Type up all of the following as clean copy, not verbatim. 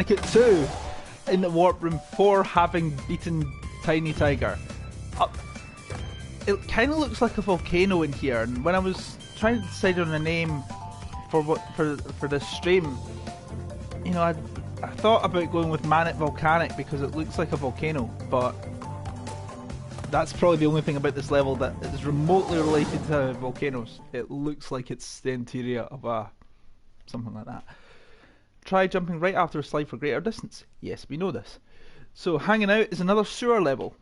Bandicoot 2 in the warp room for having beaten Tiny Tiger. It kind of looks like a volcano in here, and when I was trying to decide on a name for this stream, you know, I thought about going with Manic Volcanic because it looks like a volcano, but that's probably the only thing about this level that is remotely related to volcanoes. It looks like it's the interior of a something like that. Try jumping right after a slide for greater distance. Yes, we know this. So hanging out is another sewer level.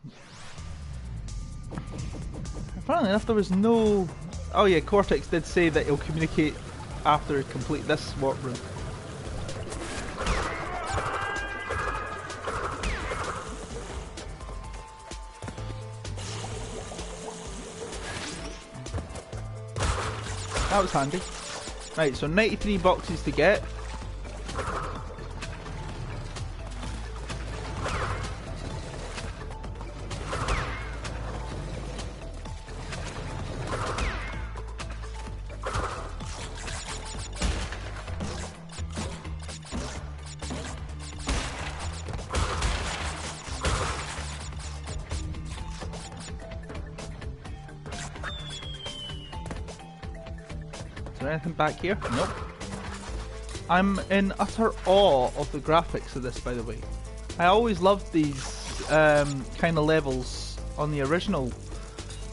Apparently enough, there was no... Oh yeah, Cortex did say that he'll communicate after he complete this warp room. That was handy. Right, so 93 boxes to get. Is there anything back here? Nope. I'm in utter awe of the graphics of this, by the way. I always loved these kind of levels on the original,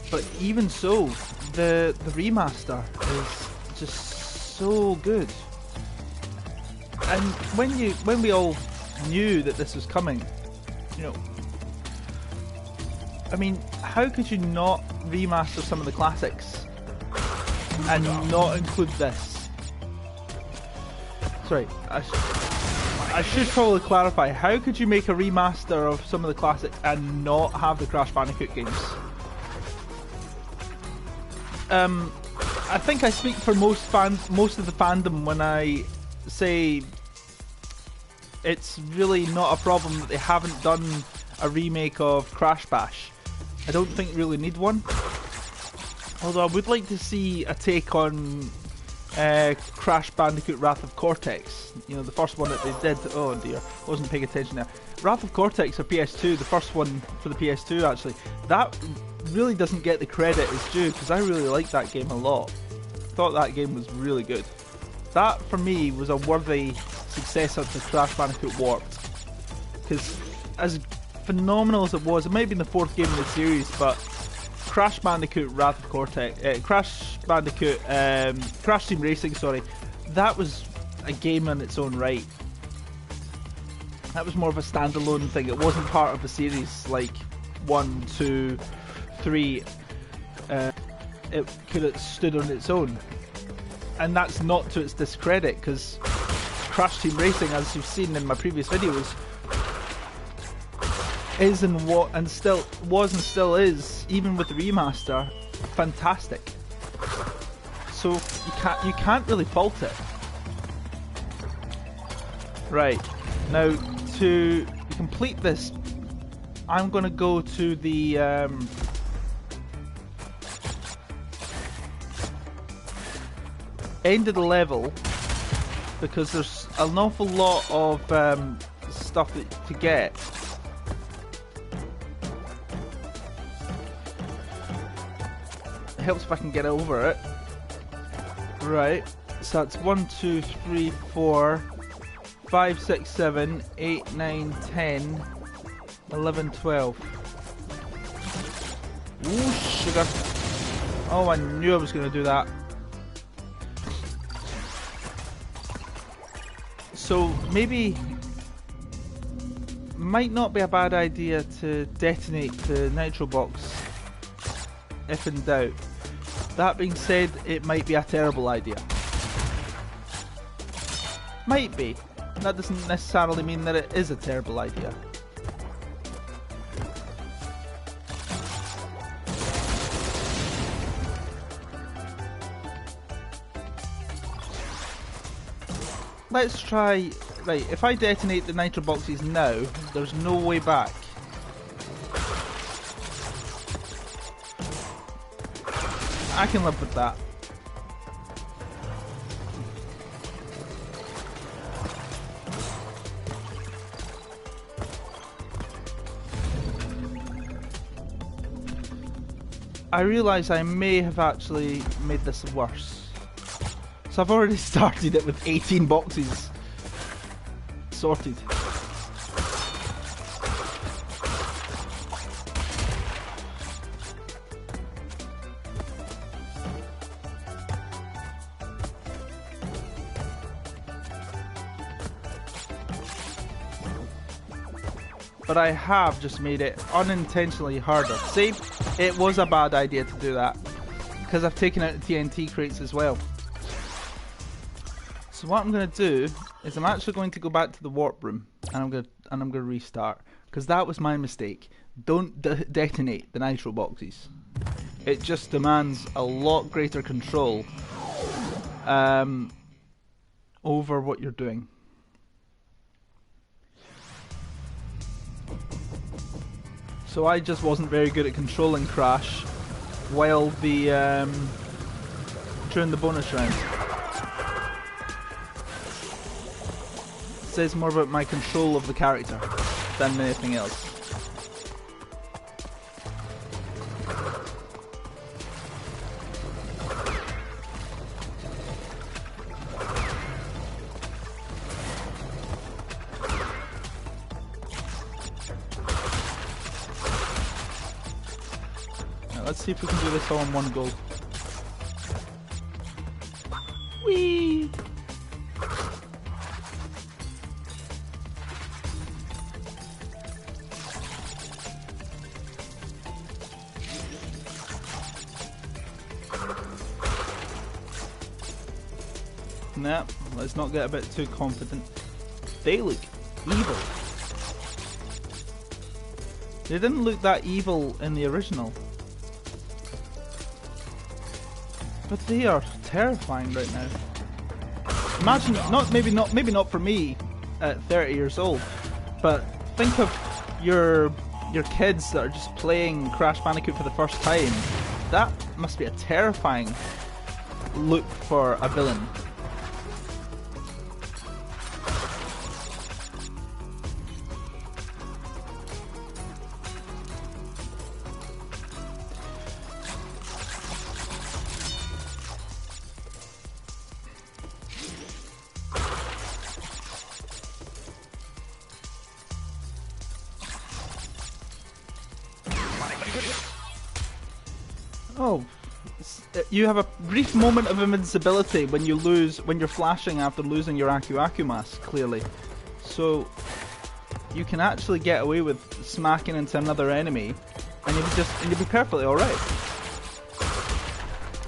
but even so, the remaster is just so good. And when we all knew that this was coming, you know, I mean, how could you not remaster some of the classics and not include this? Sorry, I should probably clarify. How could you make a remaster of some of the classics and not have the Crash Bandicoot games? I think I speak for most of the fandom when I say it's really not a problem that they haven't done a remake of Crash Bash. I don't think we really need one. Although I would like to see a take on Crash Bandicoot Wrath of Cortex. You know, the first one that they did. Oh dear, wasn't paying attention there. Wrath of Cortex for PS2, the first one for the PS2 actually. That really doesn't get the credit it's due because I really liked that game a lot. Thought that game was really good. That for me was a worthy successor to Crash Bandicoot Warped. Because as phenomenal as it was, it might have been the fourth game in the series, but Crash Bandicoot Wrath of Cortex, Crash Bandicoot, Crash Team Racing, sorry, that was a game in its own right. That was more of a standalone thing. It wasn't part of the series like 1, 2, 3. It could have stood on its own, and that's not to its discredit because Crash Team Racing, as you've seen in my previous videos, is and still is, even with the remaster, fantastic. So you can't really fault it. Right, now to complete this, I'm gonna go to the end of the level because there's an awful lot of stuff to get. Helps if I can get over it. Right, so that's 1, 2, 3, 4, 5, 6, 7, 8, 9, 10, 11, 12. Ooh, sugar. Oh, I knew I was going to do that. So maybe might not be a bad idea to detonate the nitro box if in doubt. That being said, it might be a terrible idea. Might be. That doesn't necessarily mean that it is a terrible idea. Let's try... Right, if I detonate the nitro boxes now, there's no way back. I can live with that. I realise I may have actually made this worse. So I've already started it with 18 boxes sorted. But I have just made it unintentionally harder. See, it was a bad idea to do that, because I've taken out the TNT crates as well. So what I'm going to do is I'm actually going to go back to the warp room, and I'm going to restart, because that was my mistake. Don't detonate the nitro boxes. It just demands a lot greater control over what you're doing. So I just wasn't very good at controlling Crash while during the bonus round. It says more about my control of the character than anything else. Let's see if we can do this all in one go. Whee! Nah, let's not get a bit too confident. They look evil. They didn't look that evil in the original. But they are terrifying right now. Imagine, maybe not for me at 30 years old, but think of your kids that are just playing Crash Bandicoot for the first time. That must be a terrifying look for a villain. Oh, you have a brief moment of invincibility when you're flashing after losing your Aku Aku mask, clearly. So you can actually get away with smacking into another enemy, and you'll be perfectly alright.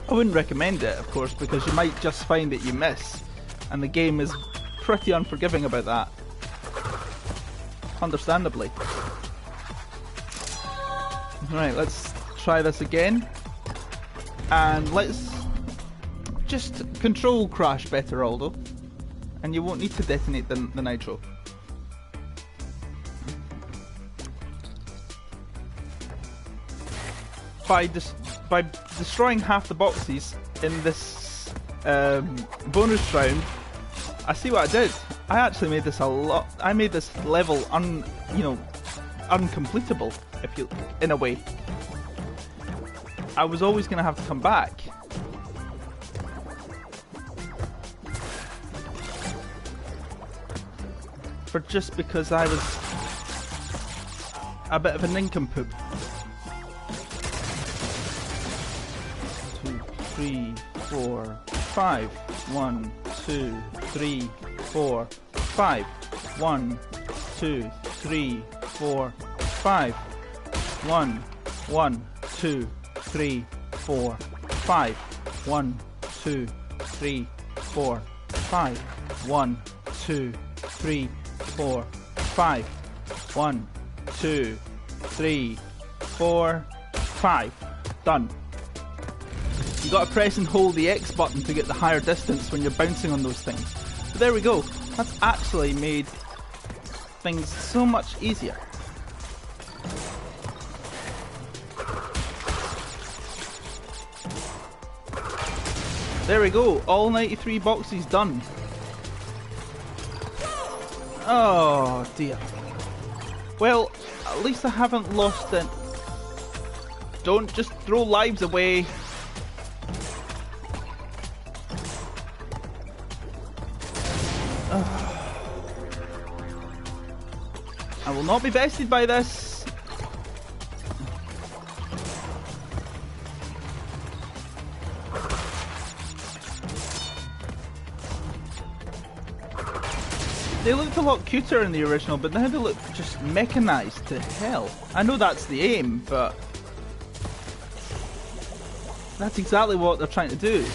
I wouldn't recommend it, of course, because you might just find that you miss, and the game is pretty unforgiving about that. Understandably. Right, let's try this again. And let's just control Crash better, Aldo. And you won't need to detonate the nitro. By destroying half the boxes in this bonus round, I see what I did. I actually made this I made this level uncompletable, in a way. I was always going to have to come back. Just because I was a bit of a nincompoop. 2, 3, 4, 5. 1, 2, 3, 4, 5. 1, 2, 3, 4, 5. 1, 2, 3, 4, 5. 1, 2, 3, 4, 5. 1, 2, 3, 4, 5. 1, 2, 3, 4, 5. Done. You gotta press and hold the X button to get the higher distance when you're bouncing on those things. But there we go. That's actually made things so much easier. There we go, all 93 boxes done. Oh dear. Well, at least I haven't lost it Don't just throw lives away. I will not be bested by this. They looked a lot cuter in the original, but now they look just mechanized to hell. I know that's the aim, but that's exactly what they're trying to do.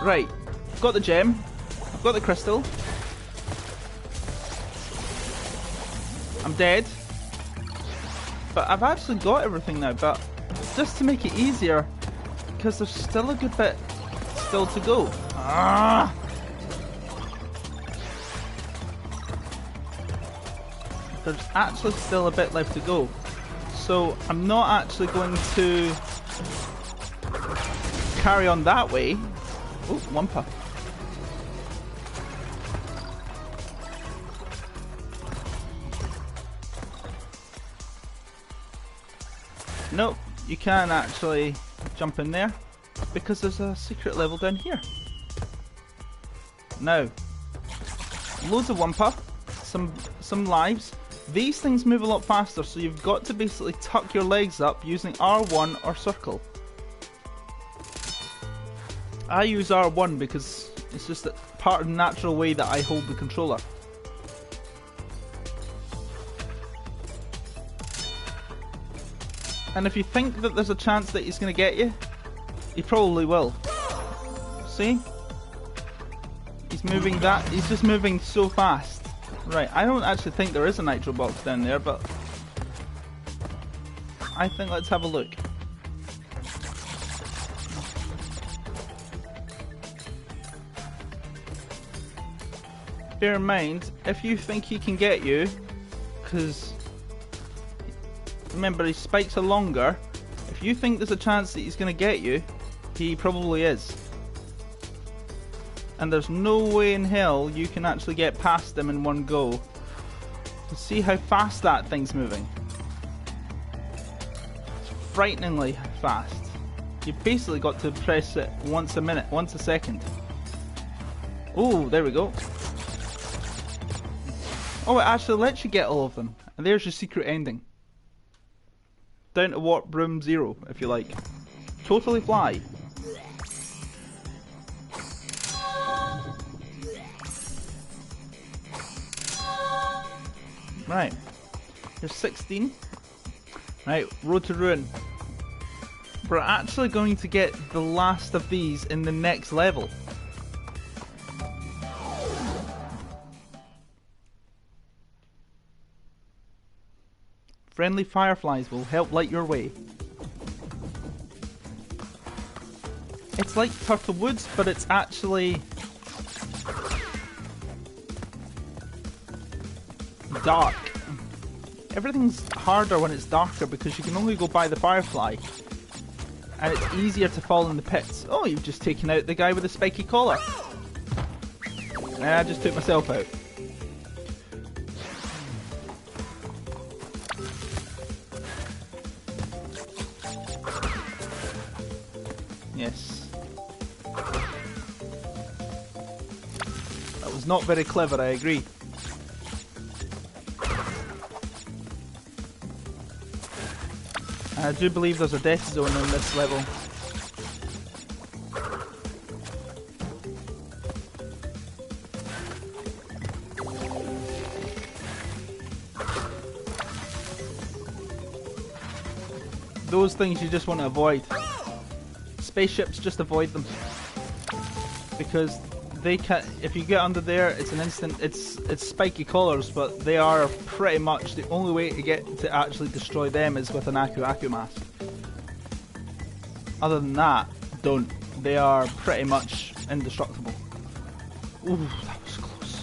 Right, I've got the gem, I've got the crystal. I'm dead. But I've actually got everything now, but just to make it easier, because there's still a good bit still to go. Ah! There's actually still a bit left to go. So I'm not actually going to carry on that way. Oh, Wumpa. Nope, you can actually jump in there because there's a secret level down here. Now, loads of Wumpa, some lives. These things move a lot faster, so you've got to basically tuck your legs up using R1 or circle. I use R1 because it's just a part of the natural way that I hold the controller. And if you think that there's a chance that he's going to get you, he probably will. See? He's moving that, he's just moving so fast. Right, I don't actually think there is a nitro box down there, but I think let's have a look. Bear in mind, if you think he can get you, because remember his spikes are longer, if you think there's a chance that he's going to get you, he probably is. And there's no way in hell you can actually get past him in one go. To see how fast that thing's moving. It's frighteningly fast. You've basically got to press it once a minute, once a second. Oh, there we go. Oh, it actually lets you get all of them. And there's your secret ending. Down to warp room 0, if you like. Totally fly. Right. There's 16. Right, Road to Ruin. We're actually going to get the last of these in the next level. Friendly fireflies will help light your way. It's like Turtle Woods, but it's actually dark. Everything's harder when it's darker because you can only go by the firefly. And it's easier to fall in the pits. Oh, you've just taken out the guy with the spiky collar. And I just took myself out. Yes. That was not very clever, I agree. I do believe there's a death zone in this level. Those things you just want to avoid. Spaceships, just avoid them. Because they can, if you get under there, it's an instant, it's spiky collars, but they are pretty much the only way to get to actually destroy them is with an Aku mask. Other than that, don't. They are pretty much indestructible. Ooh, that was close.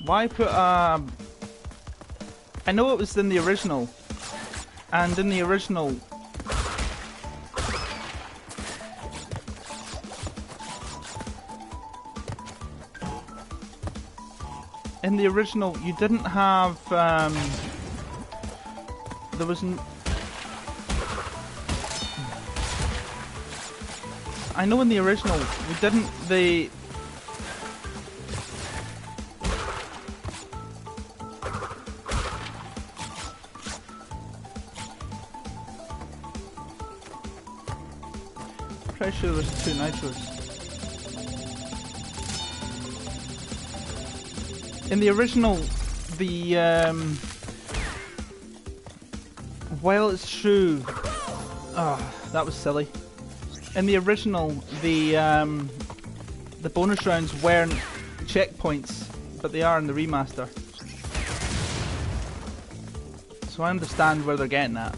Why put I know it was in the original, and in the original in the original, you didn't have, there wasn't... I know in the original, we didn't, pretty sure there's 2 nitros. In the original, while it's true, that was silly. In the original, the bonus rounds weren't checkpoints, but they are in the remaster. So I understand where they're getting at.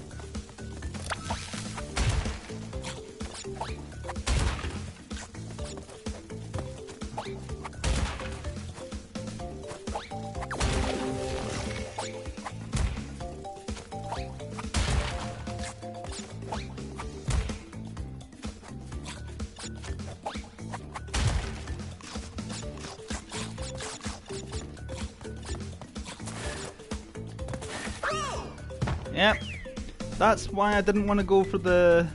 Yep, that's why I didn't want to go for the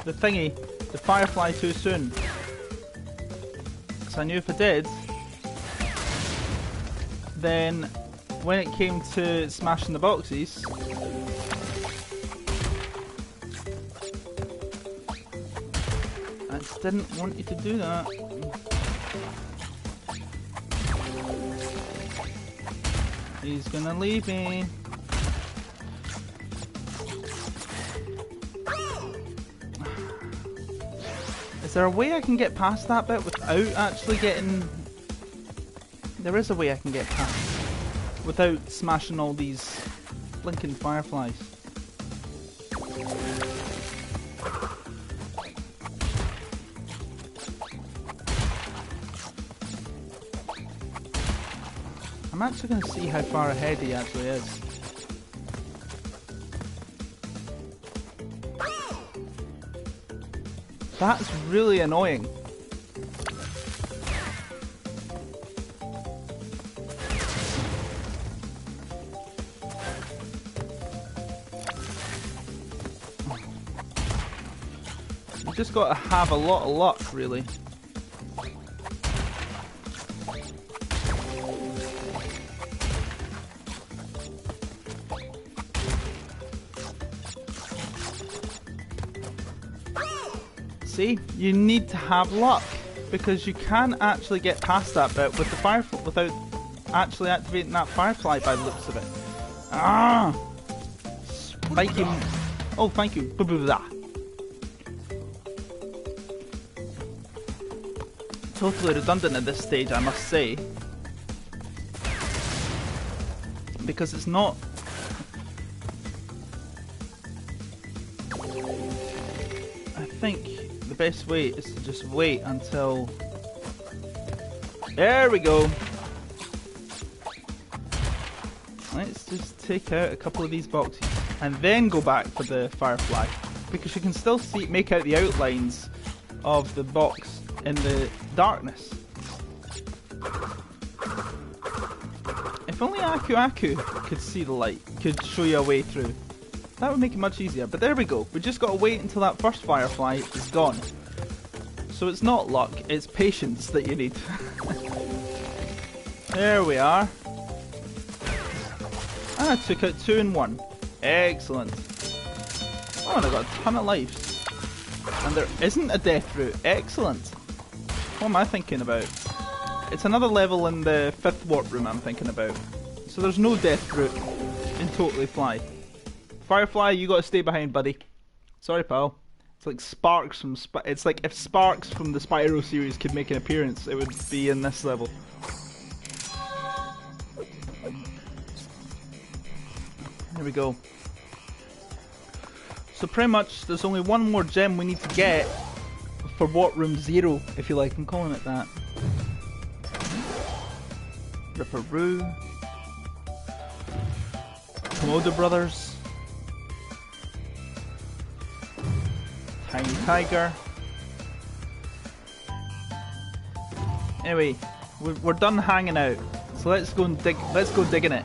thingy, the Firefly too soon. Because I knew if I did, then when it came to smashing the boxes, I just didn't want you to do that. He's gonna leave me. Is there a way I can get past that bit without actually getting... There is a way I can get past without smashing all these blinking fireflies. I'm actually going to see how far ahead he actually is. That's really annoying. You just got to have a lot of luck, really. See, you need to have luck because you can actually get past that bit with the firefly without actually activating that firefly by the looks of it. Ah, spiky. Oh, thank you. Totally redundant at this stage, I must say, because it's not. I think the best way is to just wait until... There we go! Let's just take out a couple of these boxes and then go back for the firefly, because you can still see, make out the outlines of the box in the darkness. If only Aku could see the light, could show you a way through. That would make it much easier, but there we go. We just got to wait until that first firefly is gone. So it's not luck, it's patience that you need. There we are. And I took out 2 in 1. Excellent. Oh, and I got a ton of lives. And there isn't a death route. Excellent. What am I thinking about? It's another level in the 5th warp room I'm thinking about. So there's no death route in Totally Fly. Firefly, you gotta stay behind, buddy. Sorry, pal. It's like Sparks from it's like if Sparks from the Spyro series could make an appearance, it would be in this level. There we go. So pretty much, there's only one more gem we need to get for Warp Room 0, if you like. I'm calling it that. Ripperoo. Komodo Brothers. Tiny Tiger. Anyway, We're done hanging out. So let's go and dig. Let's go digging it.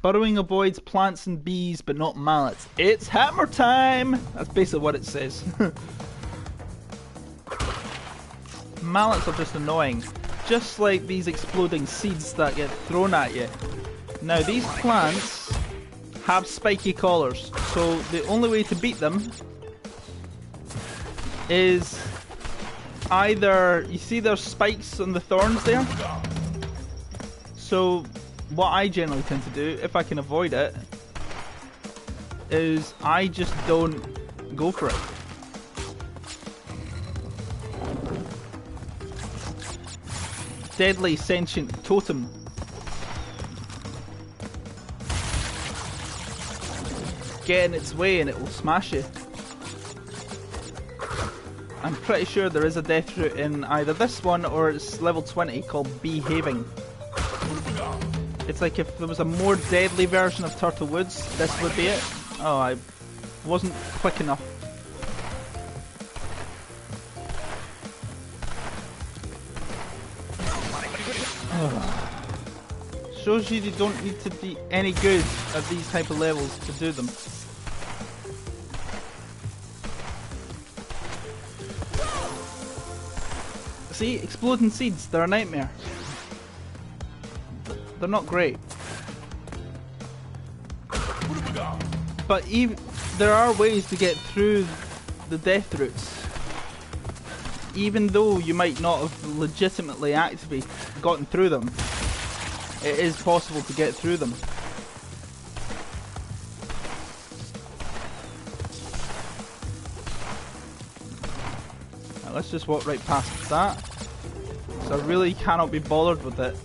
Burrowing avoids plants and bees, but not mallets. It's hammer time! That's basically what it says. Mallets are just annoying. Just like these exploding seeds that get thrown at you. Now, these plants have spiky collars, so the only way to beat them is either... You see there's spikes on the thorns there? So what I generally tend to do, if I can avoid it, is I just don't go for it. Deadly sentient totem. Get in its way and it will smash you. I'm pretty sure there is a death route in either this one or it's level 20 called Behaving. It's like if there was a more deadly version of Turtle Woods, this would be it. Oh, I wasn't quick enough. Shows you don't need to be any good at these type of levels to do them. See, exploding seeds, they're a nightmare. They're not great. But even there are ways to get through the death routes. Even though you might not have legitimately actively gotten through them, it is possible to get through them. Now let's just walk right past that. So I really cannot be bothered with it.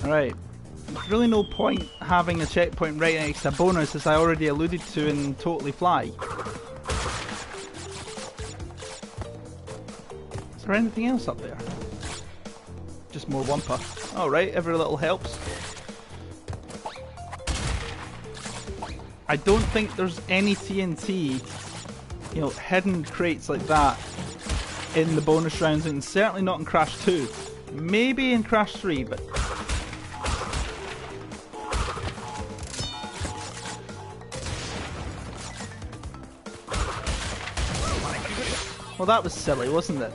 Alright. There's really no point having a checkpoint right next to a bonus, as I already alluded to in Totally Fly. Is there anything else up there? Just more Wumpa. Alright, every little helps. I don't think there's any TNT, you know, hidden crates like that in the bonus rounds, and certainly not in Crash 2. Maybe in Crash 3, but... Well, that was silly, wasn't it?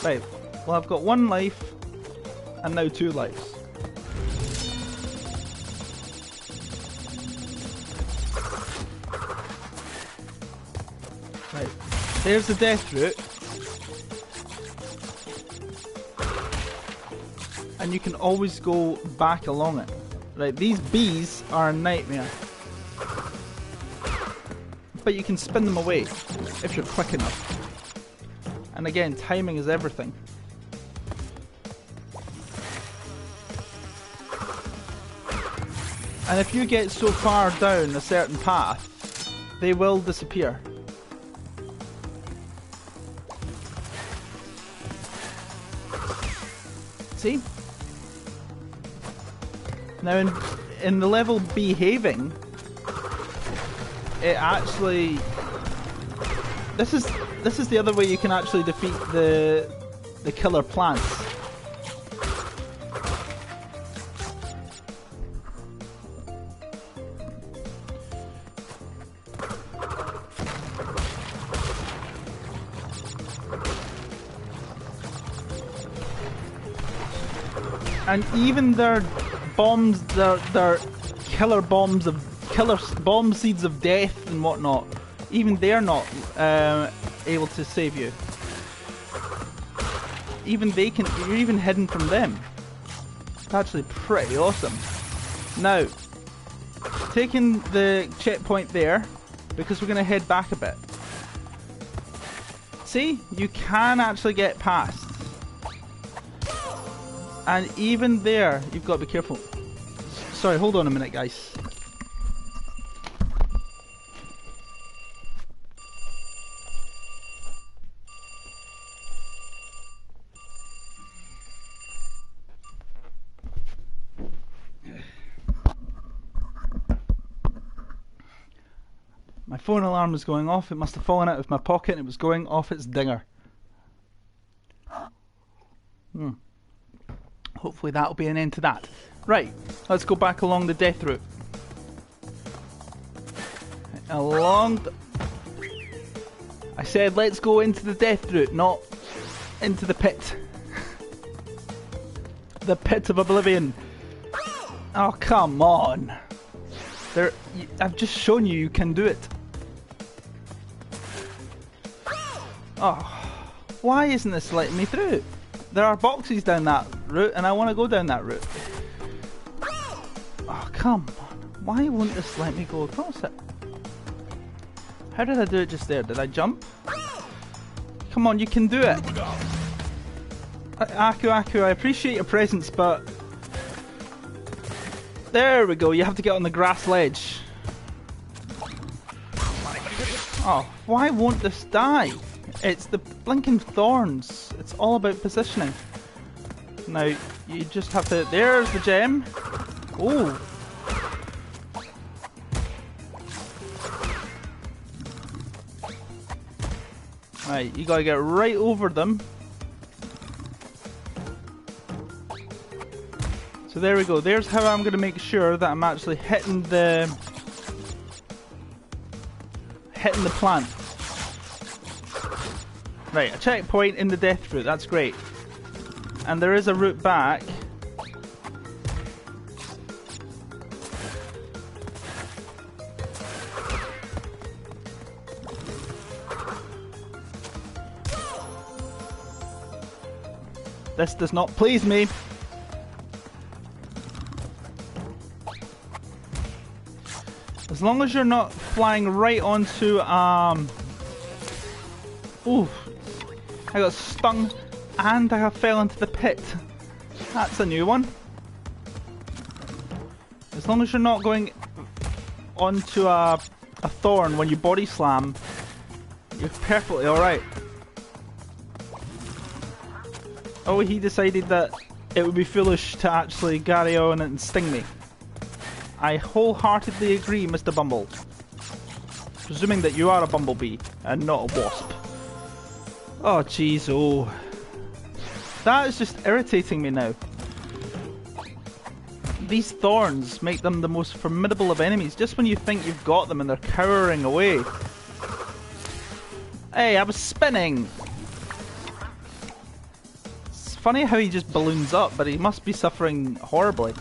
Right, well I've got 1 life, and now 2 lives. Right, there's the death route. And you can always go back along it. Right, these bees are a nightmare. But you can spin them away, if you're quick enough. And again, timing is everything. And if you get so far down a certain path, they will disappear. See? Now in the level Behaving, it actually... This is the other way you can actually defeat the killer plants. And even their bombs, their killer bombs of bomb seeds of death and whatnot, even they're not able to save you. Even they can. You're even hidden from them. It's actually pretty awesome. Now, taking the checkpoint there, because we're going to head back a bit. See, you can actually get past. And even there, you've got to be careful. Sorry, hold on a minute, guys. My phone alarm was going off. It must have fallen out of my pocket and it was going off its dinger. Hopefully that'll be an end to that. Right, let's go back along the death route. I said let's go into the death route, not into the pit. The pit of oblivion. Oh, come on. I've just shown you can do it. Oh, why isn't this letting me through? There are boxes down that route and I want to go down that route. Oh, come on. Why won't this let me go across it? How did I do it just there? Did I jump? Come on, you can do it. Aku, I appreciate your presence, but... There we go, you have to get on the grass ledge. Oh, why won't this die? It's the blinking thorns. It's all about positioning. Now, you just have to... There's the gem. Oh. Right, you gotta get right over them. So there we go. There's how I'm gonna make sure that I'm actually hitting the plant. Right, a checkpoint in the death route. That's great. And there is a route back. This does not please me. As long as you're not flying right onto ooh, I got stung and I fell into the pit. That's a new one. As long as you're not going onto a thorn when you body slam, you're perfectly alright. Oh, he decided that it would be foolish to actually carry on and sting me. I wholeheartedly agree, Mr. Bumble. Presuming that you are a bumblebee and not a wasp. Oh, jeez, oh. That is just irritating me now. These thorns make them the most formidable of enemies just when you think you've got them and they're cowering away. Hey, I was spinning! Funny how he just balloons up, but he must be suffering horribly.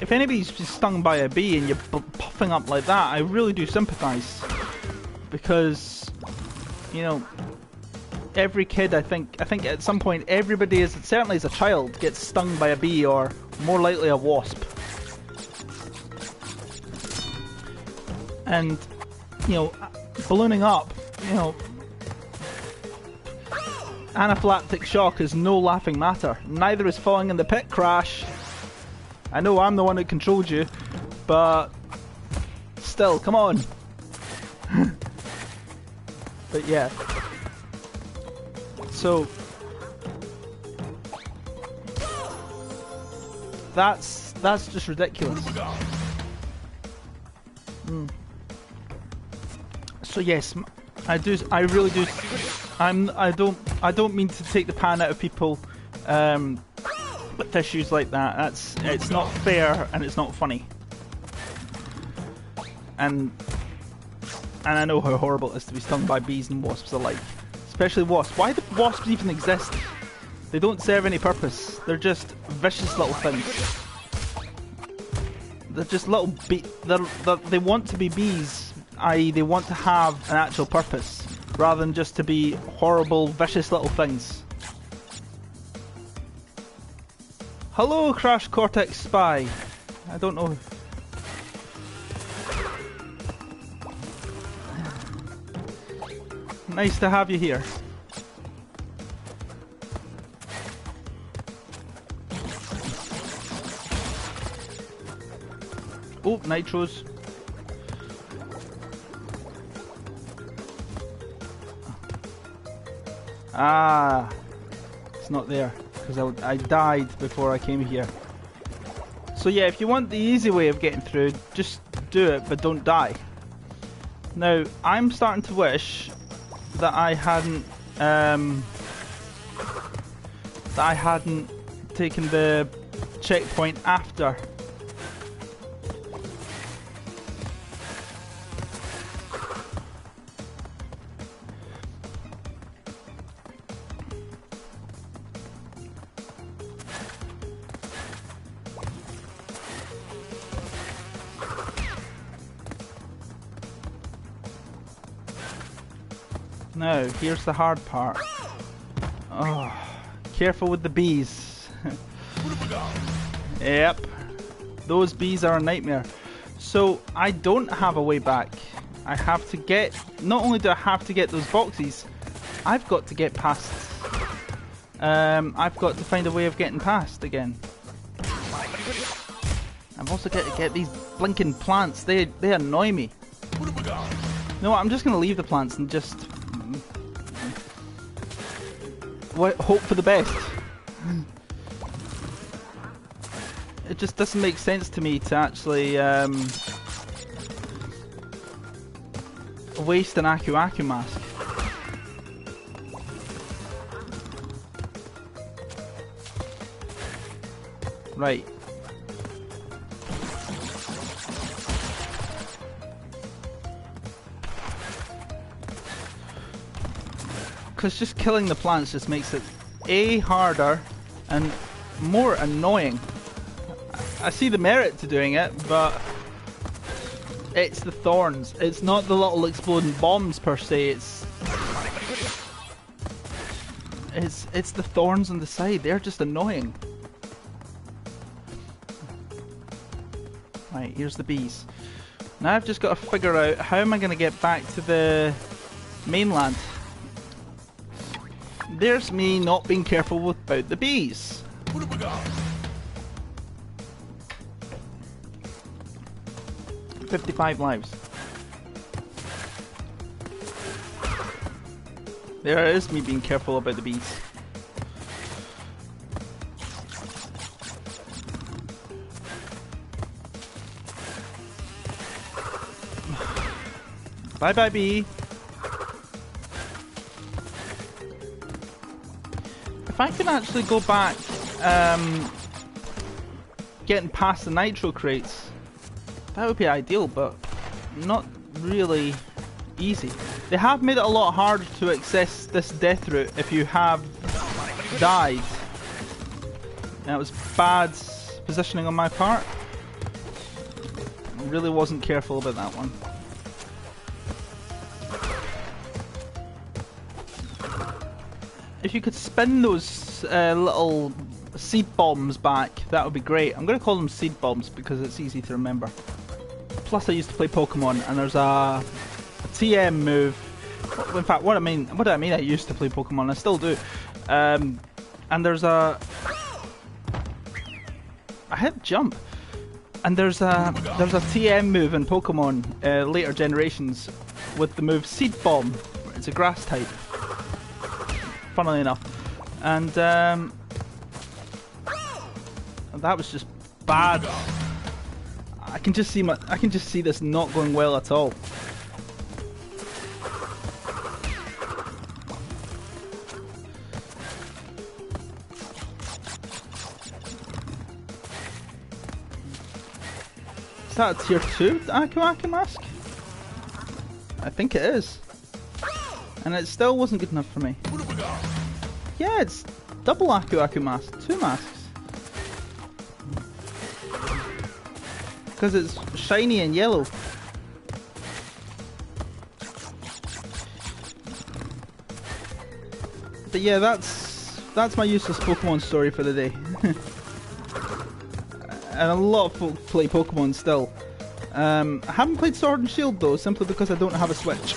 If anybody's stung by a bee and you're puffing up like that, I really do sympathise. Because, you know, every kid, I think at some point, everybody is, certainly as a child, gets stung by a bee or more likely a wasp. And, you know, ballooning up, you know, anaphylactic shock is no laughing matter. Neither is falling in the pit crash. I know I'm the one who controlled you, but still, come on. But yeah. So that's just ridiculous. So yes, I really do. I don't mean to take the pan out of people with issues like that. It's not fair and it's not funny. And I know how horrible it is to be stung by bees and wasps alike. Especially wasps. Why do wasps even exist? They don't serve any purpose. They're just vicious little things. They're just little they want to be bees, i.e. they want to have an actual purpose, rather than just to be horrible, vicious little things. Hello, Crash Cortex Spy. I don't know. Nice to have you here. Oh, nitros. Ah, it's not there because I died before I came here. So yeah, if you want the easy way of getting through, just do it, but don't die. Now, I'm starting to wish that I hadn't taken the checkpoint after. Now, here's the hard part. Oh, careful with the bees. Yep, those bees are a nightmare. So, I don't have a way back. I have to get, not only do I have to get those boxes, I've got to get past. I've got to find a way of getting past again. I've also got to get these blinking plants. They annoy me. You know what, I'm just going to leave the plants and just hope for the best. It just doesn't make sense to me to actually waste an Aku mask. Right. Because just killing the plants just makes it A, harder and more annoying. I see the merit to doing it, but it's the thorns. It's not the little exploding bombs per se. It's the thorns on the side. They're just annoying. Right, here's the bees. Now I've just got to figure out how am I going to get back to the mainland. There's me not being careful about the bees. What have we got? 55 lives. There is me being careful about the bees. Bye bye bee. If I can actually go back getting past the nitro crates, that would be ideal, but not really easy. They have made it a lot harder to access this death route if you have died. That was bad positioning on my part. I really wasn't careful about that one. If you could spin those little seed bombs back, that would be great. I'm going to call them seed bombs because it's easy to remember. Plus I used to play Pokemon and there's a TM move. In fact, what do I mean I used to play Pokemon, I still do. And there's a... I hit jump. And there's a TM move in Pokemon later generations with the move Seed Bomb. It's a grass type. Funnily enough. And that was just bad. I can just see this not going well at all. Is that a tier 2 Aku mask? I think it is. And it still wasn't good enough for me. Yeah, it's double Aku mask, 2 masks. Because it's shiny and yellow. But yeah, that's my useless Pokemon story for the day. And a lot of folk play Pokemon still. I haven't played Sword and Shield though, simply because I don't have a Switch.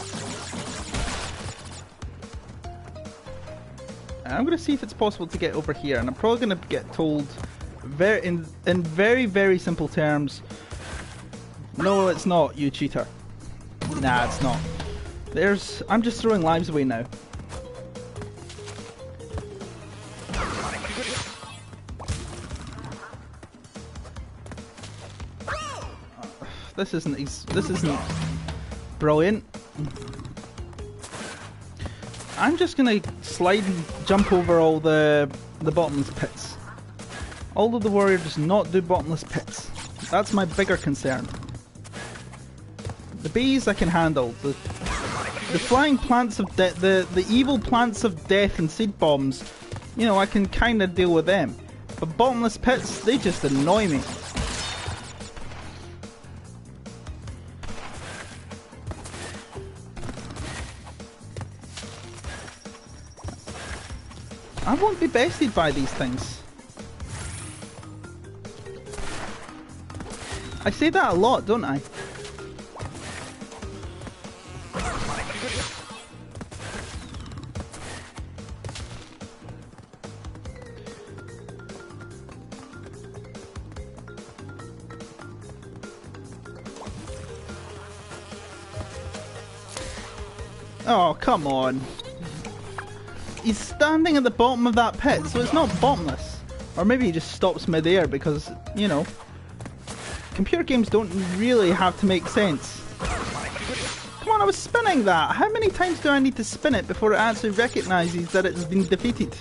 I'm going to see if it's possible to get over here, and I'm probably going to get told in very, very simple terms, no it's not, you cheater. Nah, it's not. I'm just throwing lives away now. This isn't Brilliant. I'm just gonna slide and jump over all the bottomless pits. AldoTheWarrior does not do bottomless pits. That's my bigger concern. The bees I can handle. The flying plants of death, the evil plants of death and seed bombs, you know, I can kind of deal with them. But bottomless pits, they just annoy me. I won't be bested by these things. I say that a lot, don't I? Oh, come on. He's standing at the bottom of that pit, so it's not bottomless. Or maybe he just stops mid-air because, you know, computer games don't really have to make sense. Come on, I was spinning that! How many times do I need to spin it before it actually recognises that it's been defeated?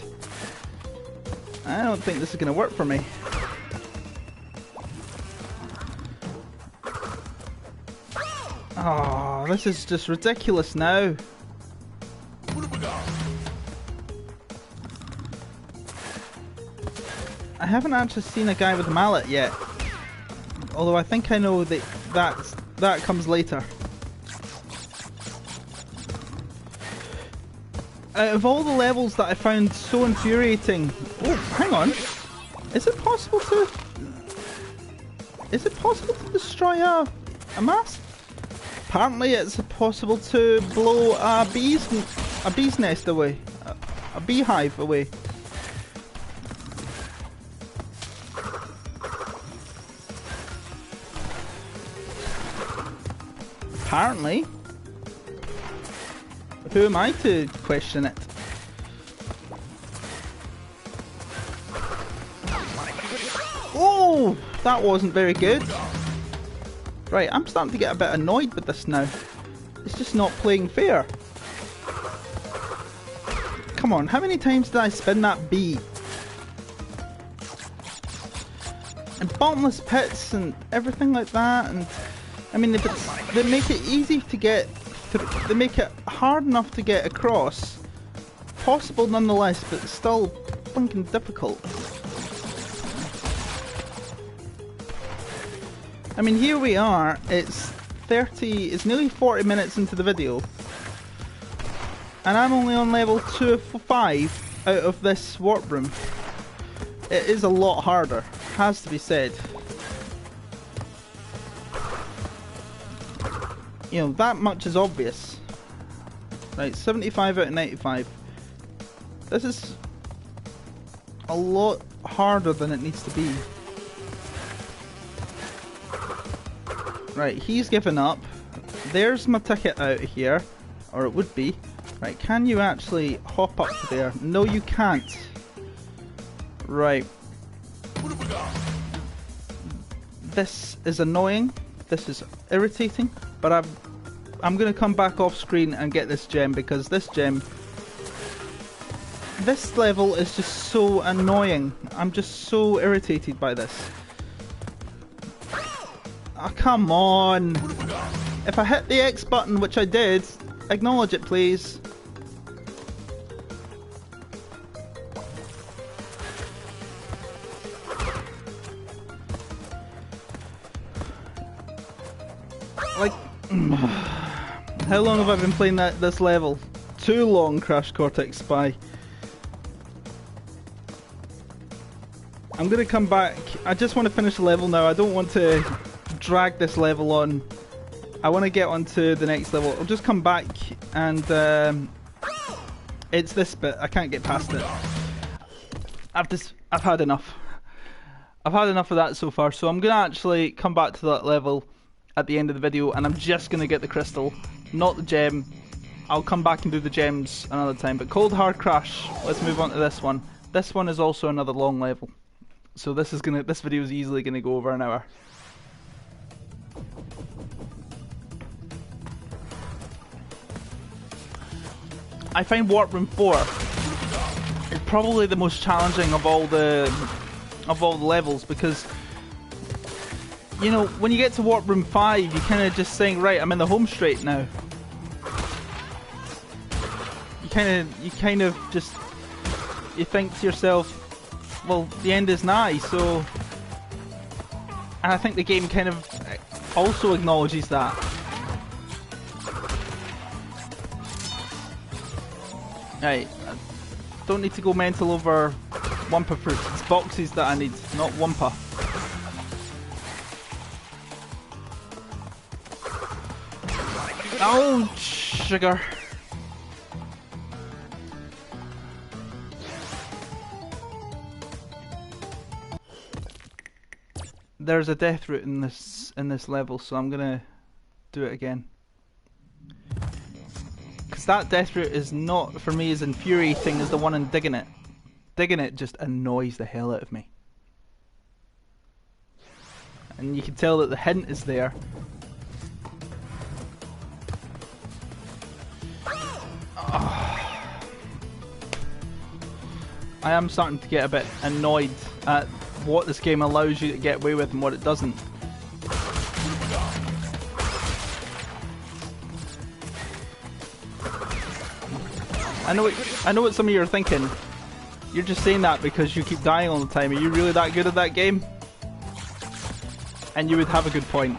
I don't think this is going to work for me. Oh, this is just ridiculous now. I haven't actually seen a guy with a mallet yet. Although I think I know that comes later. Out of all the levels that I found so infuriating... Oh, hang on. Is it possible to... Is it possible to destroy a mast? Apparently it's possible to blow a bee's nest away. A beehive away. Apparently. Who am I to question it? Oh! That wasn't very good. Right, I'm starting to get a bit annoyed with this now. It's just not playing fair. Come on, how many times did I spin that bee? And bottomless pits and everything like that, and I mean, they make it easy to get through, they make it hard enough to get across. Possible nonetheless, but still blinking difficult. I mean, here we are, it's nearly 40 minutes into the video. And I'm only on level 2 of 5 out of this warp room. It is a lot harder, has to be said. You know, that much is obvious. Right, 75 out of 95. This is a lot harder than it needs to be. Right, he's given up. There's my ticket out of here. Or it would be. Right, can you actually hop up to there? No, you can't. Right. This is annoying. This is irritating. But I'm going to come back off screen and get this gem, because this gem... This level is just so annoying. I'm just so irritated by this. Oh, come on! If I hit the X button, which I did, acknowledge it please. Like, how long have I been playing this level? Too long, Crash Cortex Spy. I'm gonna come back. I just want to finish the level now. I don't want to drag this level on. I want to get on to the next level. I'll just come back and it's this bit. I can't get past it. I've had enough. I've had enough of that so far, so I'm gonna actually come back to that level at the end of the video, and I'm just gonna get the crystal, not the gem. I'll come back and do the gems another time. But Cold Hard Crash, let's move on to this one. This one is also another long level. So this video is easily gonna go over an hour. I find Warp Room 4 is probably the most challenging of all the levels, because you know, when you get to Warp Room 5, you kind of just saying, right, I'm in the home straight now. You kind of just, you think to yourself, well, the end is nigh, so... And I think the game kind of also acknowledges that. Right, I don't need to go mental over Wumpa fruit. It's boxes that I need, not Wumpa. Oh, sugar. There's a death route in this level, so I'm gonna do it again. Because that death route is not, for me, as infuriating as the one in Digging It. Digging It just annoys the hell out of me. And you can tell that the hint is there. I am starting to get a bit annoyed at what this game allows you to get away with and what it doesn't. I know what some of you are thinking. You're just saying that because you keep dying all the time. Are you really that good at that game? And you would have a good point.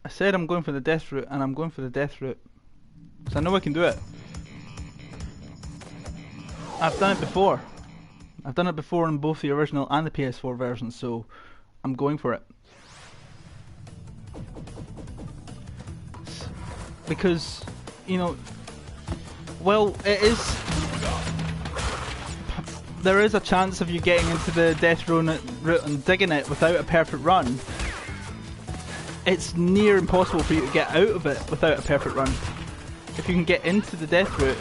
I said I'm going for the death route, and I'm going for the death route. Because I know I can do it. I've done it before. I've done it before in both the original and the PS4 versions, so I'm going for it. Because, you know, well, it is... There is a chance of you getting into the death route and digging it without a perfect run. It's near impossible for you to get out of it without a perfect run. If you can get into the death route.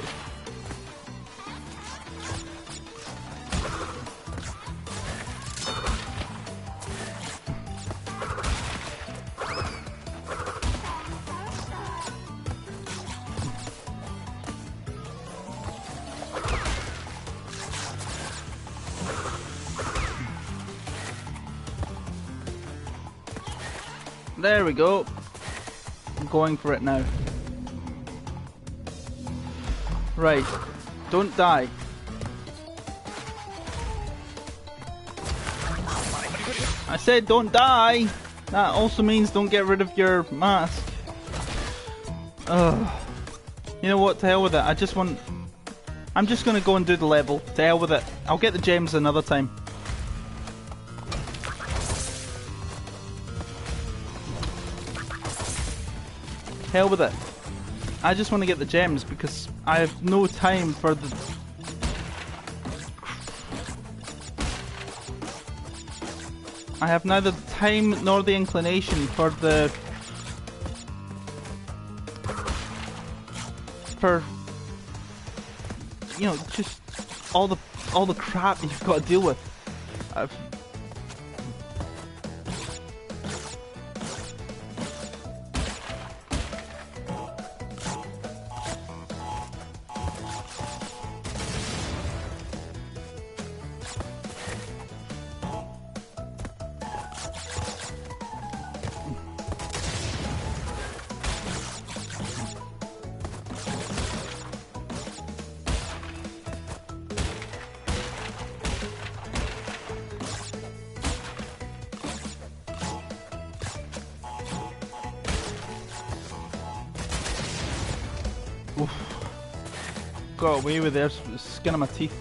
There we go. I'm going for it now. Right. Don't die. I said don't die! That also means don't get rid of your mask. Ugh. You know what? To hell with it. I'm just gonna go and do the level. To hell with it. I'll get the gems another time. Hell with it. I just want to get the gems because I have no time for the... I have neither the time nor the inclination for the... For... You know, just all the crap that you've got to deal with. Got away with their skin of my teeth.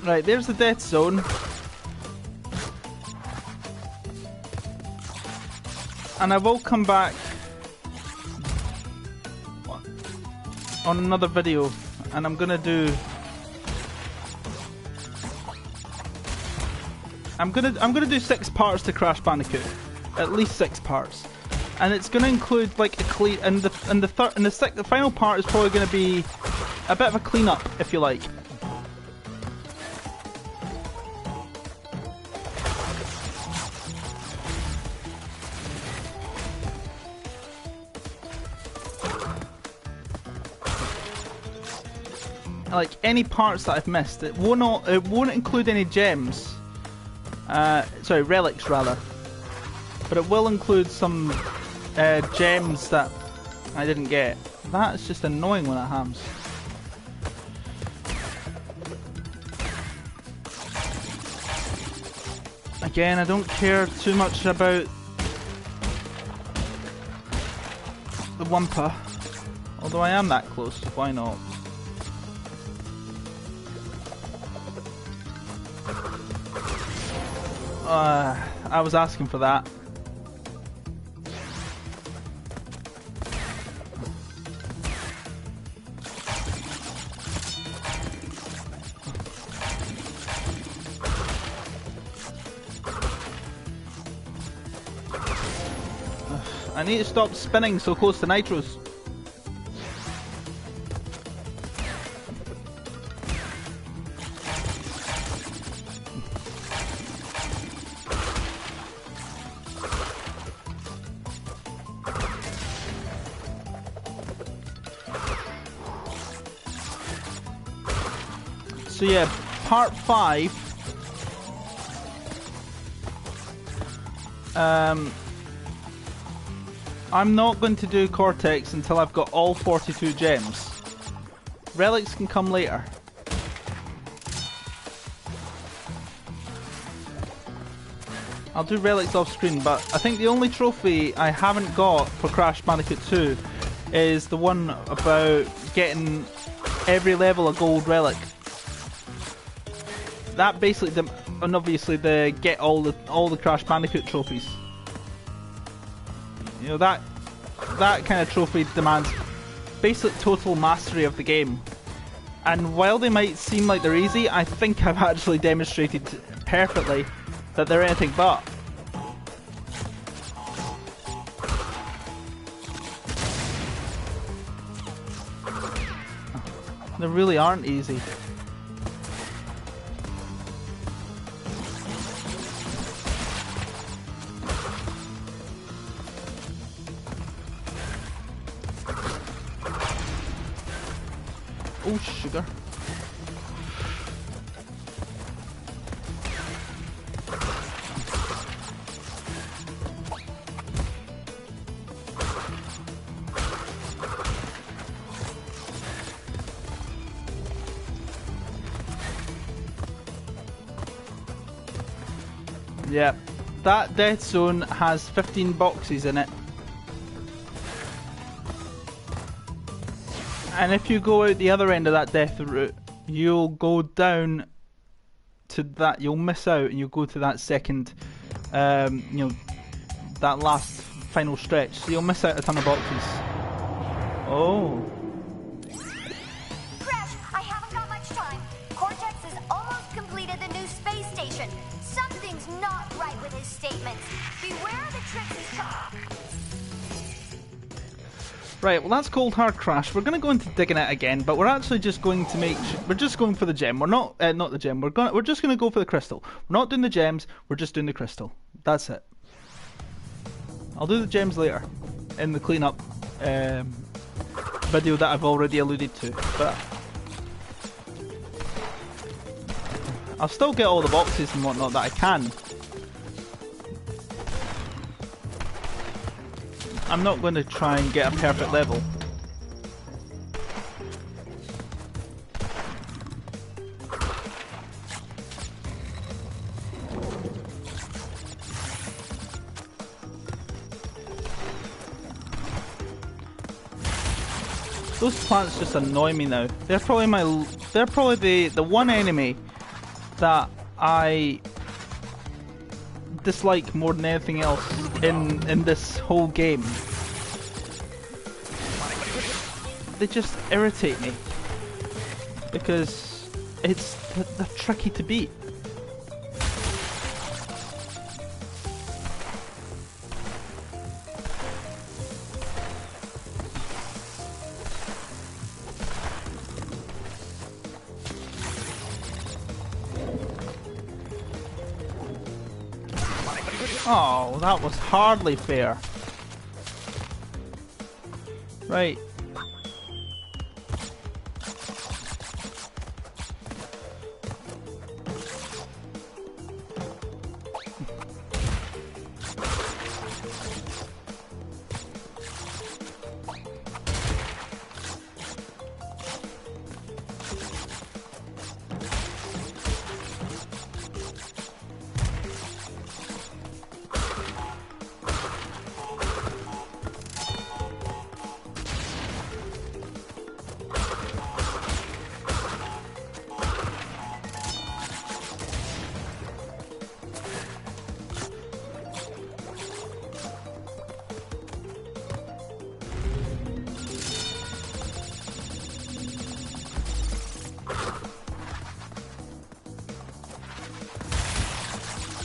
Right, there's the death zone. And I will come back on another video, and I'm gonna do I'm gonna do 6 parts to Crash Bandicoot, at least 6 parts, and it's gonna include like a clean. And the final part is probably gonna be a bit of a cleanup, if you like. Like any parts that I've missed, it won't include any gems. Sorry, relics rather. But it will include some gems that I didn't get. That's just annoying when it happens. Again, I don't care too much about the Wumpa, although I am that close, so why not? I was asking for that. I need to stop spinning so close to nitros. So yeah, part 5. I'm not going to do Cortex until I've got all 42 gems. Relics can come later. I'll do relics off screen, but I think the only trophy I haven't got for Crash Bandicoot 2 is the one about getting every level a gold relic. That basically, and obviously the get all the Crash Bandicoot trophies. You know, that kind of trophy demands basic total mastery of the game. And while they might seem like they're easy, I think I've actually demonstrated perfectly that they're anything but. They really aren't easy. Oh, sugar. Yeah, that death zone has 15 boxes in it. And if you go out the other end of that death route, you'll go down to that, you'll miss out and you'll go to that second, you know, that last final stretch. So you'll miss out a ton of boxes. Oh. Crash, I haven't got much time. Cortex has almost completed the new space station. Something's not right with his statements. Beware the tricks he's trying. Right, well that's Cold Hard Crash. We're going to go into digging it again, but we're actually just going to we're just going for the gem. We're not the gem. We're just going to go for the crystal. We're not doing the gems. We're just doing the crystal. That's it. I'll do the gems later in the cleanup video that I've already alluded to, but I'll still get all the boxes and whatnot that I can. I'm not going to try and get a perfect level. Those plants just annoy me now. They're probably the one enemy that I dislike more than anything else in this whole game. They just irritate me because they're tricky to beat. Oh, that was hardly fair. Right.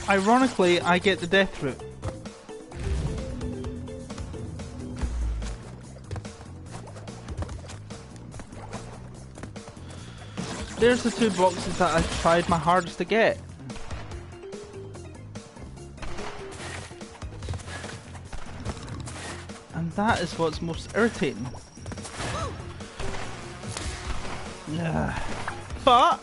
Ironically, I get the death route. There's the two boxes that I tried my hardest to get. And that is what's most irritating. Yeah. But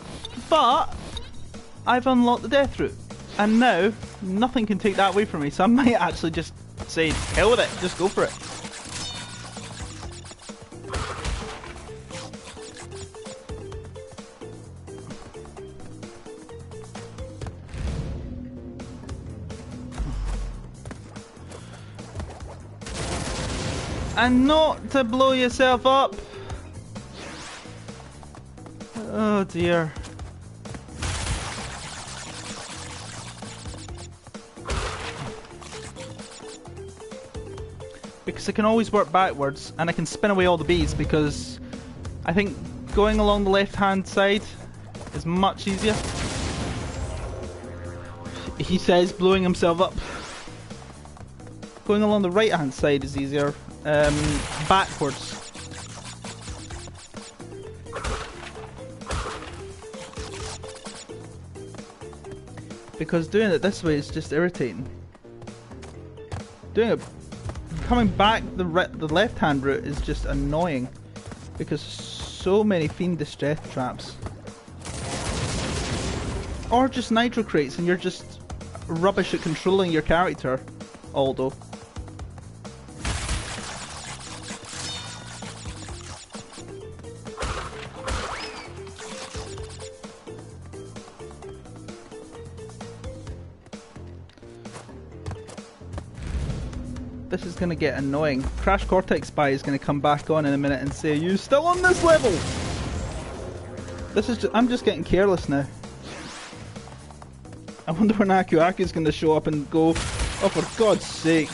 I've unlocked the death route. And now, nothing can take that away from me, so I might actually just say, hell with it, just go for it. And not to blow yourself up. Oh dear. Because I can always work backwards and I can spin away all the bees, because I think going along the left hand side is much easier. He says, blowing himself up. Going along the right hand side is easier, backwards. Because doing it this way is just irritating. Doing it coming back the left hand route is just annoying, because so many fiendish death traps. Or just nitro crates and you're just rubbish at controlling your character, Aldo. This is going to get annoying. Crash Cortex Spy is going to come back on in a minute and say, "Are you still on this level?" This is I'm just getting careless now. I wonder when Aku Aku is going to show up and go, "Oh, for God's sake."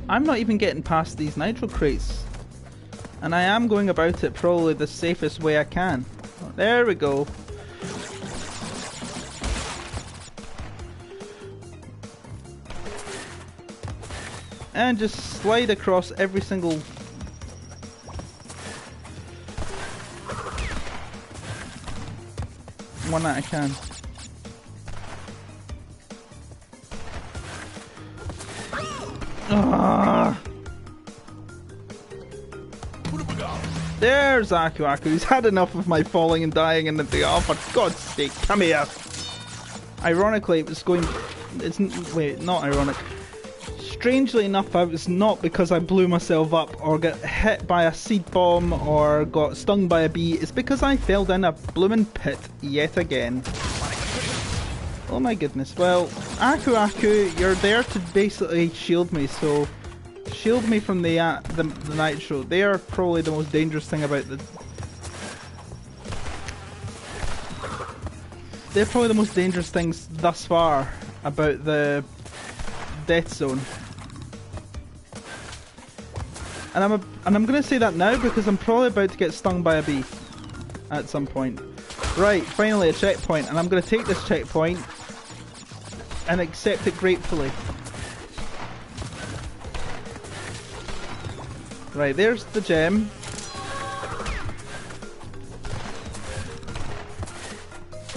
I'm not even getting past these nitro crates. And I am going about it probably the safest way I can. There we go. And just slide across every single one that I can. There's Aku Aku. He's had enough of my falling and dying and the oh, for God's sake, come here. Ironically, it was going. Wait, not ironic. Strangely enough, it was not because I blew myself up or got hit by a seed bomb or got stung by a bee. It's because I fell down a bloomin' pit yet again. Oh my goodness. Well, Aku Aku, you're there to basically shield me, so Shield me from the nitro. They are probably the most dangerous thing about the... They're probably the most dangerous things thus far about the death zone. And I'm gonna say that now because I'm probably about to get stung by a bee at some point. Right, finally a checkpoint, and I'm gonna take this checkpoint and accept it gratefully. Right, there's the gem.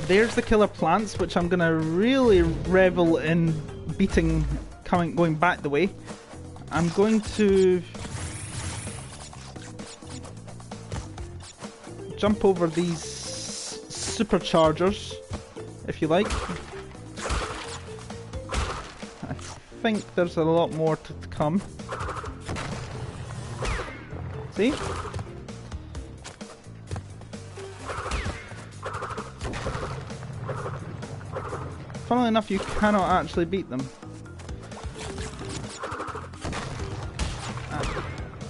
There's the killer plants, which I'm gonna really revel in beating, going back the way. I'm going to jump over these superchargers, if you like. I think there's a lot more to come. See? Funnily enough, you cannot actually beat them.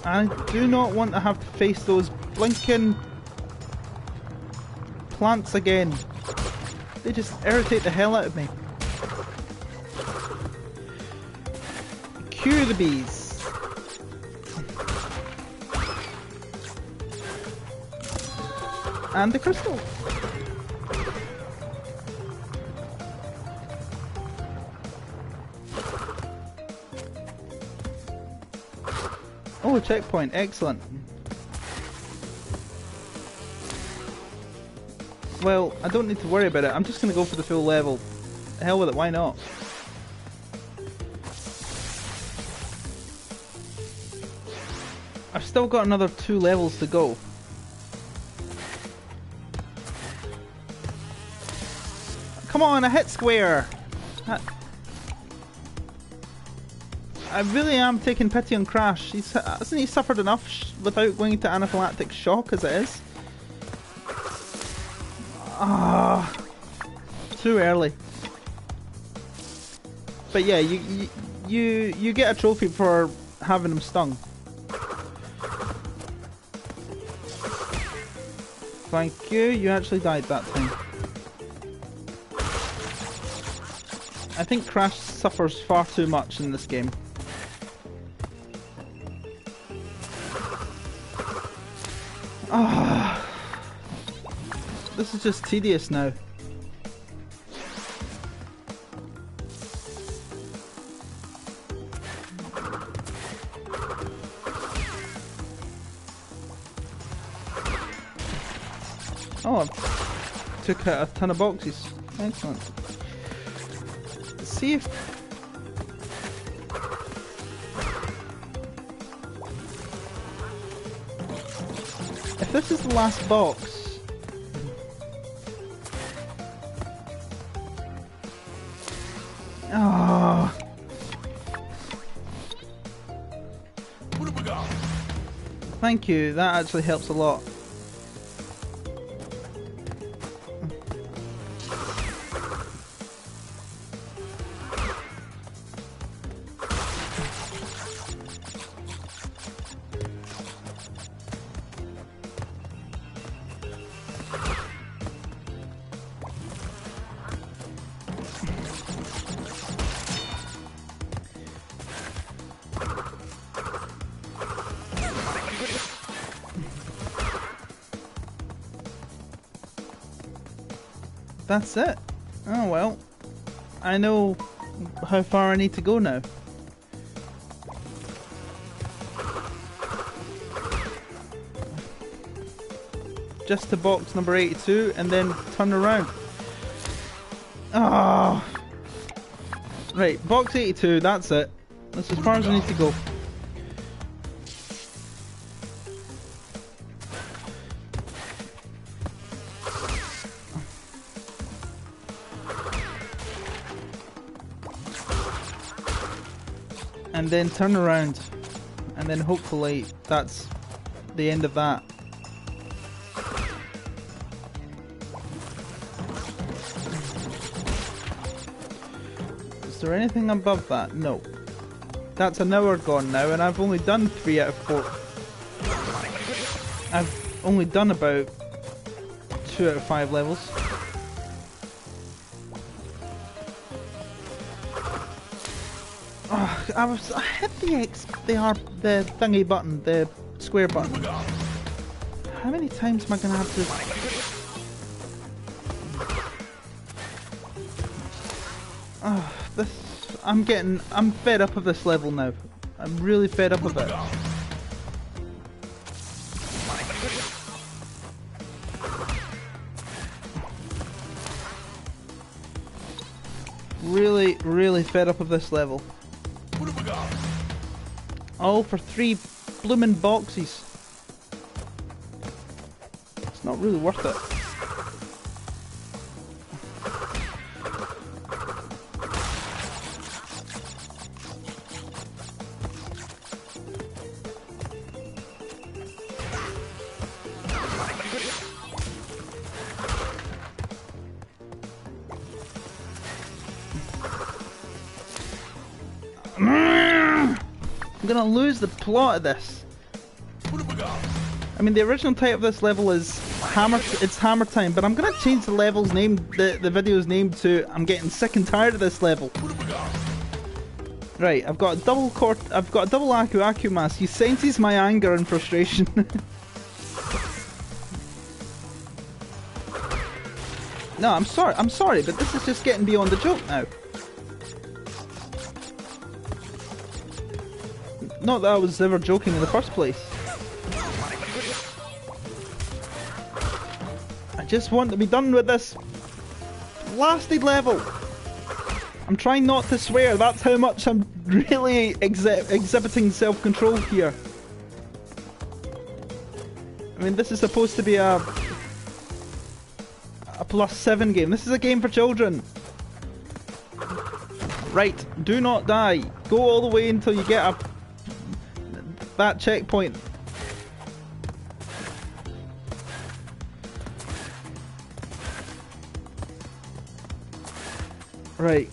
I do not want to have to face those blinking plants again. They just irritate the hell out of me. Cue the bees. And the crystal. Oh, a checkpoint. Excellent. Well, I don't need to worry about it. I'm just going to go for the full level. The hell with it, why not? I've still got another 2 levels to go. Come on, a hit square! I really am taking pity on Crash. Hasn't he suffered enough without going into anaphylactic shock as it is? Ah, too early. But yeah, you get a trophy for having him stung. Thank you. You actually died that time. I think Crash suffers far too much in this game. Ah, this is just tedious now. Oh, I took out a ton of boxes. Excellent. Let's see if... If this is the last box... Oh. What have we got? Thank you, that actually helps a lot. That's it. Oh well. I know how far I need to go now. Just to box number 82 and then turn around. Ah. Oh. Right, box 82, that's it. That's as far as I need to go. And then turn around, and then hopefully that's the end of that. Is there anything above that? No. That's an hour gone now, and I've only done 3 out of 4. I've only done about 2 out of 5 levels. Oh, I hit the thingy button, the square button. How many times am I gonna have to? Oh, I'm fed up of this level now. I'm really fed up of it. Really, really fed up of this level. All for 3 bloomin' boxes. It's not really worth it. I'm gonna lose the plot of this. I mean, the original title of this level is Hammer Time, but I'm gonna change the level's name, the video's name to I'm getting sick and tired of this level. Right, I've got a double Aku mask. He senses my anger and frustration. No, I'm sorry, but this is just getting beyond the joke now. Not that I was ever joking in the first place. I just want to be done with this blasted level. I'm trying not to swear, that's how much I'm really exhibiting self-control here. I mean, this is supposed to be a +7 game. This is a game for children. Right, do not die. Go all the way until you get that checkpoint. Right.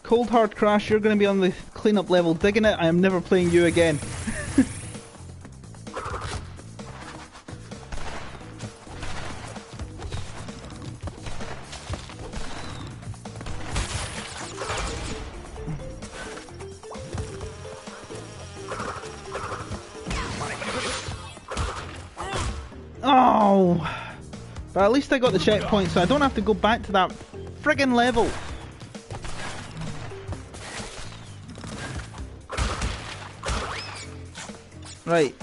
Cold Hard Crash, you're going to be on the cleanup level. Digging it, I am never playing you again. Oh! But at least I got the checkpoint, so I don't have to go back to that friggin' level. Right.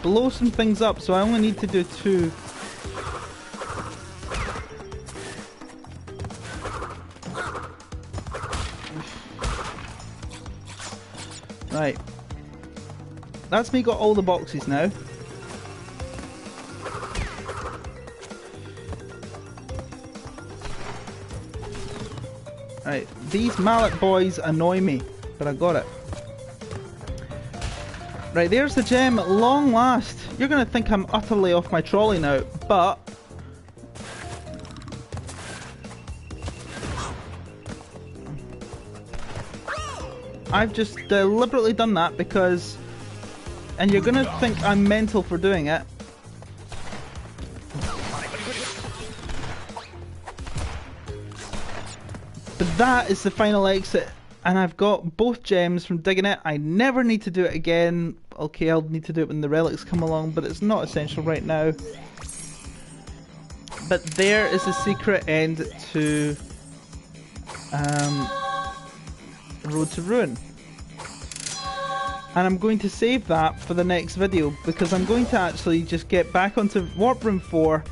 Blow some things up, so I only need to do 2. Right. That's me got all the boxes now. Right, these mallet boys annoy me, but I got it. Right, there's the gem at long last. You're going to think I'm utterly off my trolley now, but I've just deliberately done that because, and you're going to think I'm mental for doing it. But that is the final exit, and I've got both gems from digging it. I never need to do it again. Okay, I'll need to do it when the relics come along, but it's not essential right now. But there is the secret end to Road to Ruin. And I'm going to save that for the next video, because I'm going to actually just get back onto Warp Room 4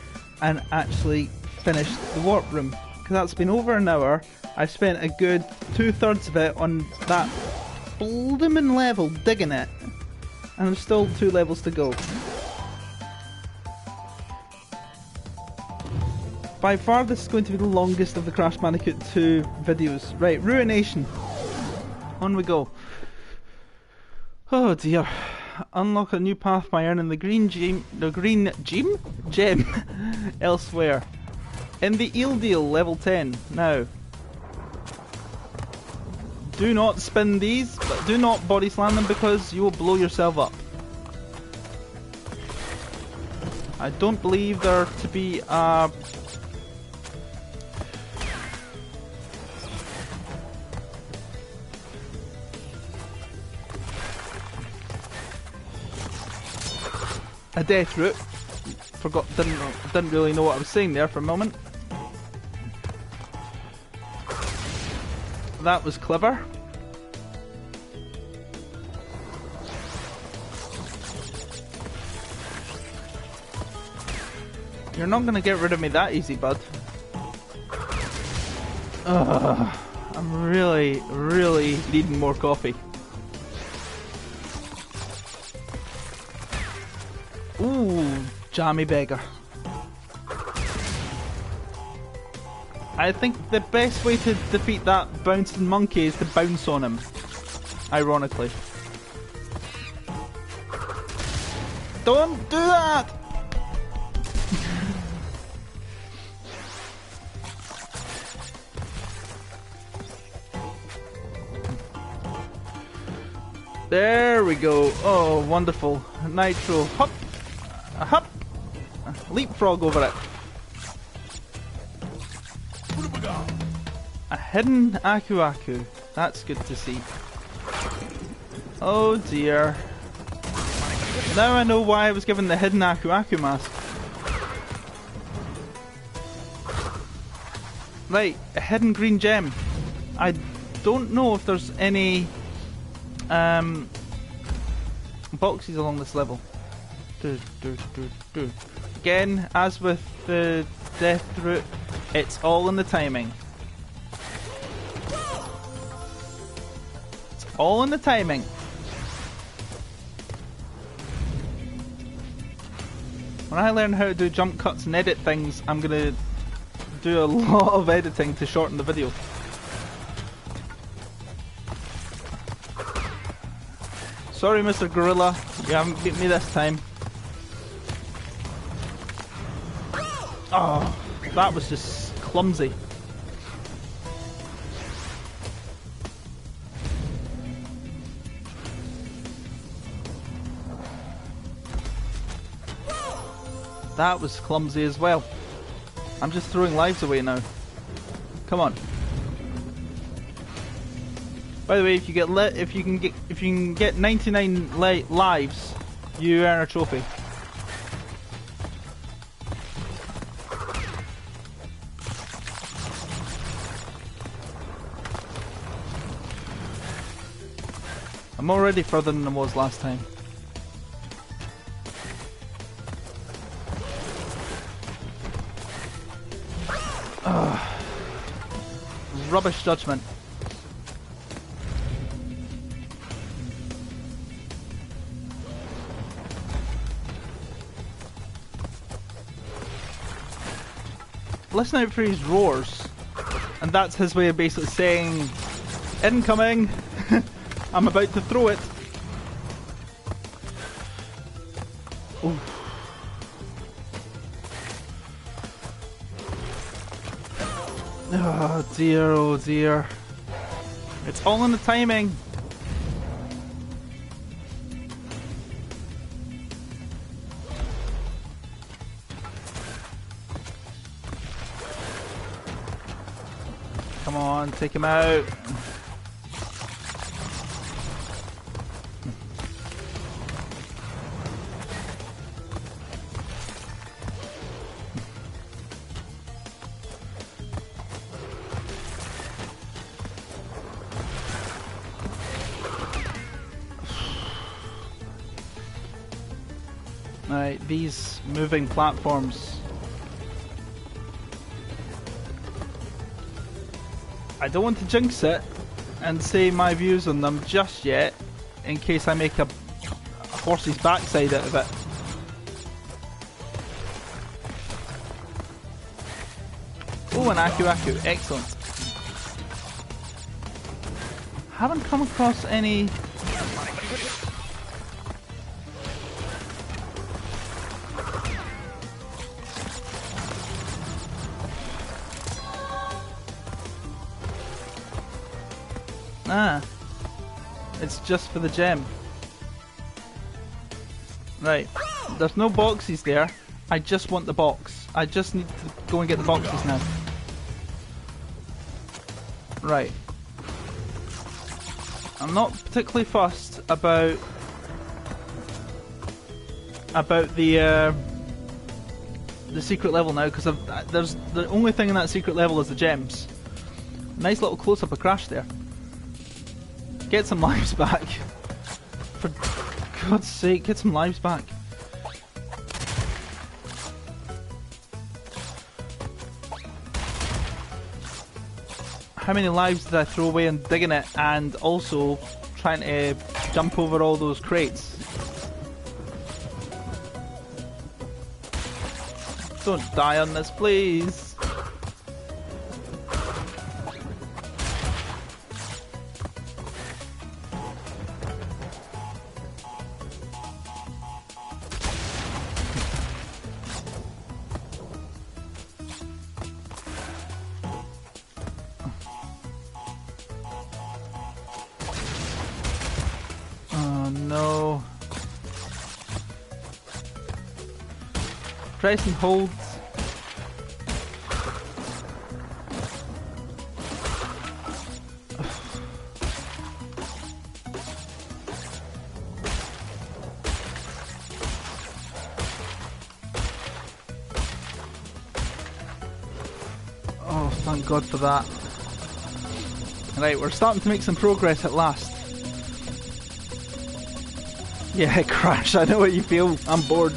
and actually finish the Warp Room. Because that's been over an hour. I've spent a good 2/3 of it on that bloomin' level digging it, and there's still 2 levels to go. By far this is going to be the longest of the Crash Bandicoot 2 videos. Right, Ruination. On we go. Oh dear. Unlock a new path by earning the green gem elsewhere. In the Eel Deal, level 10. Now. Do not spin these, but do not body slam them because you will blow yourself up. I don't believe there to be a death route. Didn't really know what I was saying there for a moment. That was clever. You're not gonna get rid of me that easy, bud. Ugh, I'm really needing more coffee. Ooh, jammy beggar. I think the best way to defeat that bouncing monkey is to bounce on him. Ironically. Don't do that! There we go. Oh, wonderful. Nitro. Hop! Hop! Leapfrog over it. A hidden Aku Aku. That's good to see. Oh dear. Now I know why I was given the hidden Aku Aku mask. Right, a hidden green gem. I don't know if there's any boxes along this level. Again, as with the death route, it's all in the timing. It's all in the timing. When I learn how to do jump cuts and edit things, I'm gonna do a lot of editing to shorten the video. Sorry, Mr. Gorilla, you haven't beat me this time. Oh, that was just clumsy. That was clumsy as well. I'm just throwing lives away now. Come on. By the way, if you can get 99 lives, you earn a trophy. I'm already further than I was last time. Rubbish judgment. Listen out for his roars, and that's his way of basically saying, incoming, I'm about to throw it. Ooh. Oh dear, oh dear. It's all in the timing. Come on, take him out. Right, these moving platforms. I don't want to jinx it and say my views on them just yet, in case I make a horse's backside out of it. Oh, an Aku Aku, excellent. Haven't come across any. Ah. It's just for the gem. Right. There's no boxes there. I just want the box. I just need to go and get the boxes now. Right. I'm not particularly fussed about the secret level now, because there's the only thing in that secret level is the gems. Nice little close up of Crash there. Get some lives back. For God's sake, get some lives back. How many lives did I throw away in digging it and also trying to jump over all those crates? Don't die on this, please. No. Press and hold. Oh, thank God for that. Right, we're starting to make some progress at last. Yeah, Crash, I know what you feel. I'm bored.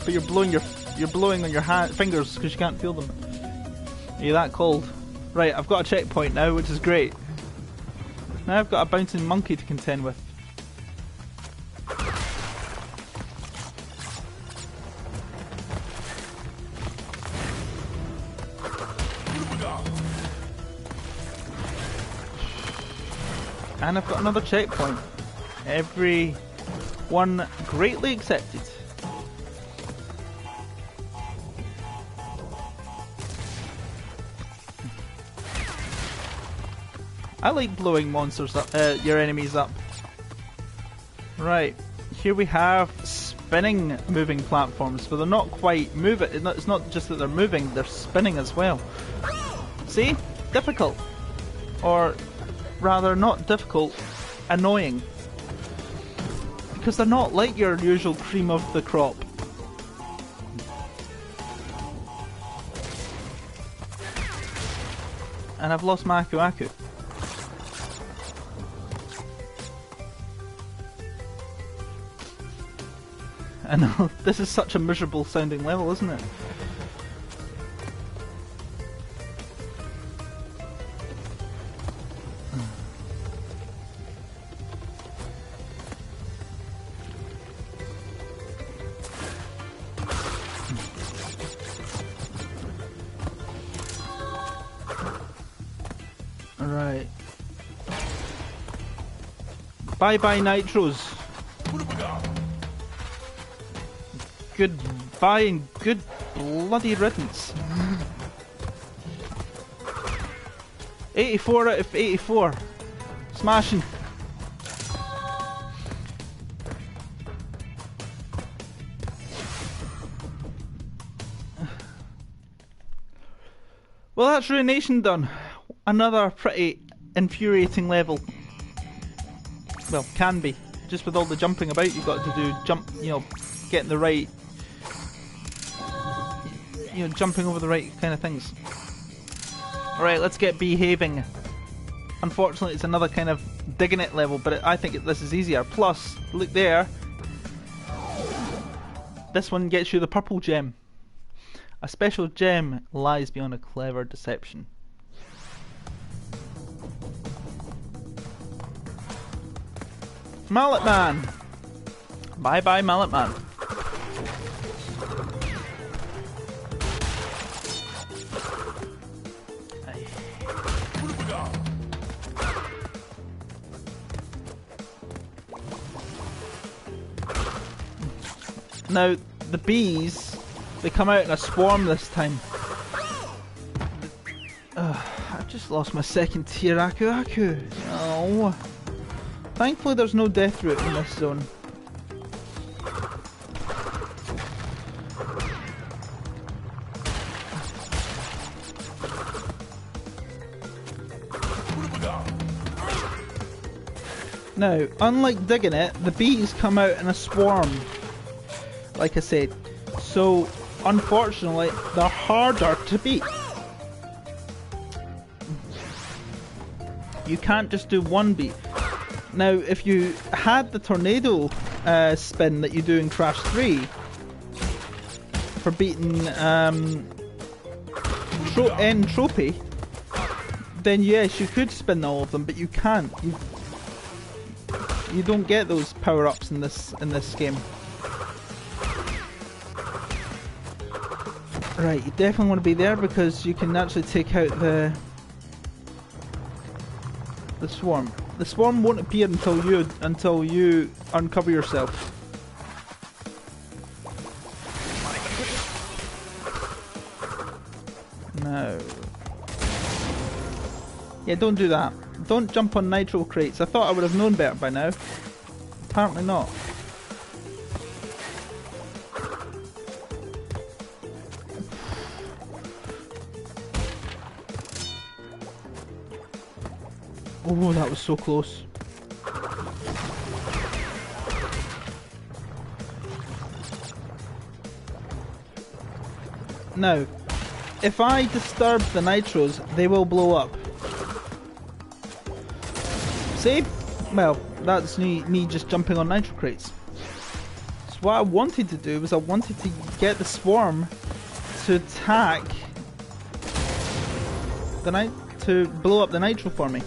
But you're blowing on your fingers because you can't feel them. Are you that cold? Right, I've got a checkpoint now, which is great. Now I've got a bouncing monkey to contend with. And I've got another checkpoint. Everyone greatly accepted. I like blowing monsters up, your enemies up. Right, here we have spinning moving platforms, but they're not quite moving. It's not just that they're moving; they're spinning as well. See, difficult, or rather, not difficult, annoying, because they're not like your usual cream of the crop. And I've lost my Aku Aku. I know, this is such a miserable sounding level, isn't it? Alright. Bye bye nitros. Goodbye and good bloody riddance. 84 out of 84. Smashing. Well, that's Ruination done. Another pretty infuriating level. Well, can be. Just with all the jumping about you've got to do, getting the right, jumping over the right kind of things. Alright, let's get behaving. Unfortunately, it's another kind of digging it level, but I think this is easier. Plus, look there. This one gets you the purple gem. A special gem lies beyond a clever deception. Mallet Man! Bye bye, Mallet Man. Now, the bees, they come out in a swarm this time. just lost my second tier Aku Aku. Oh. Thankfully there's no death route in this zone. Now, unlike digging it, the bees come out in a swarm, like I said. So, unfortunately, they're harder to beat. You can't just do one beat. Now, if you had the tornado spin that you do in Crash 3 for beating Entropy, then yes, you could spin all of them, but you can't. You don't get those power-ups in this game. Right, you definitely want to be there because you can actually take out the swarm. The swarm won't appear until you uncover yourself. No. Yeah, don't do that. Don't jump on nitro crates. I thought I would have known better by now. Apparently not. Oh, that was so close. Now, if I disturb the nitros, they will blow up. See? Well, that's me just jumping on nitro crates. So what I wanted to do was I wanted to get the swarm to attack to blow up the nitro for me.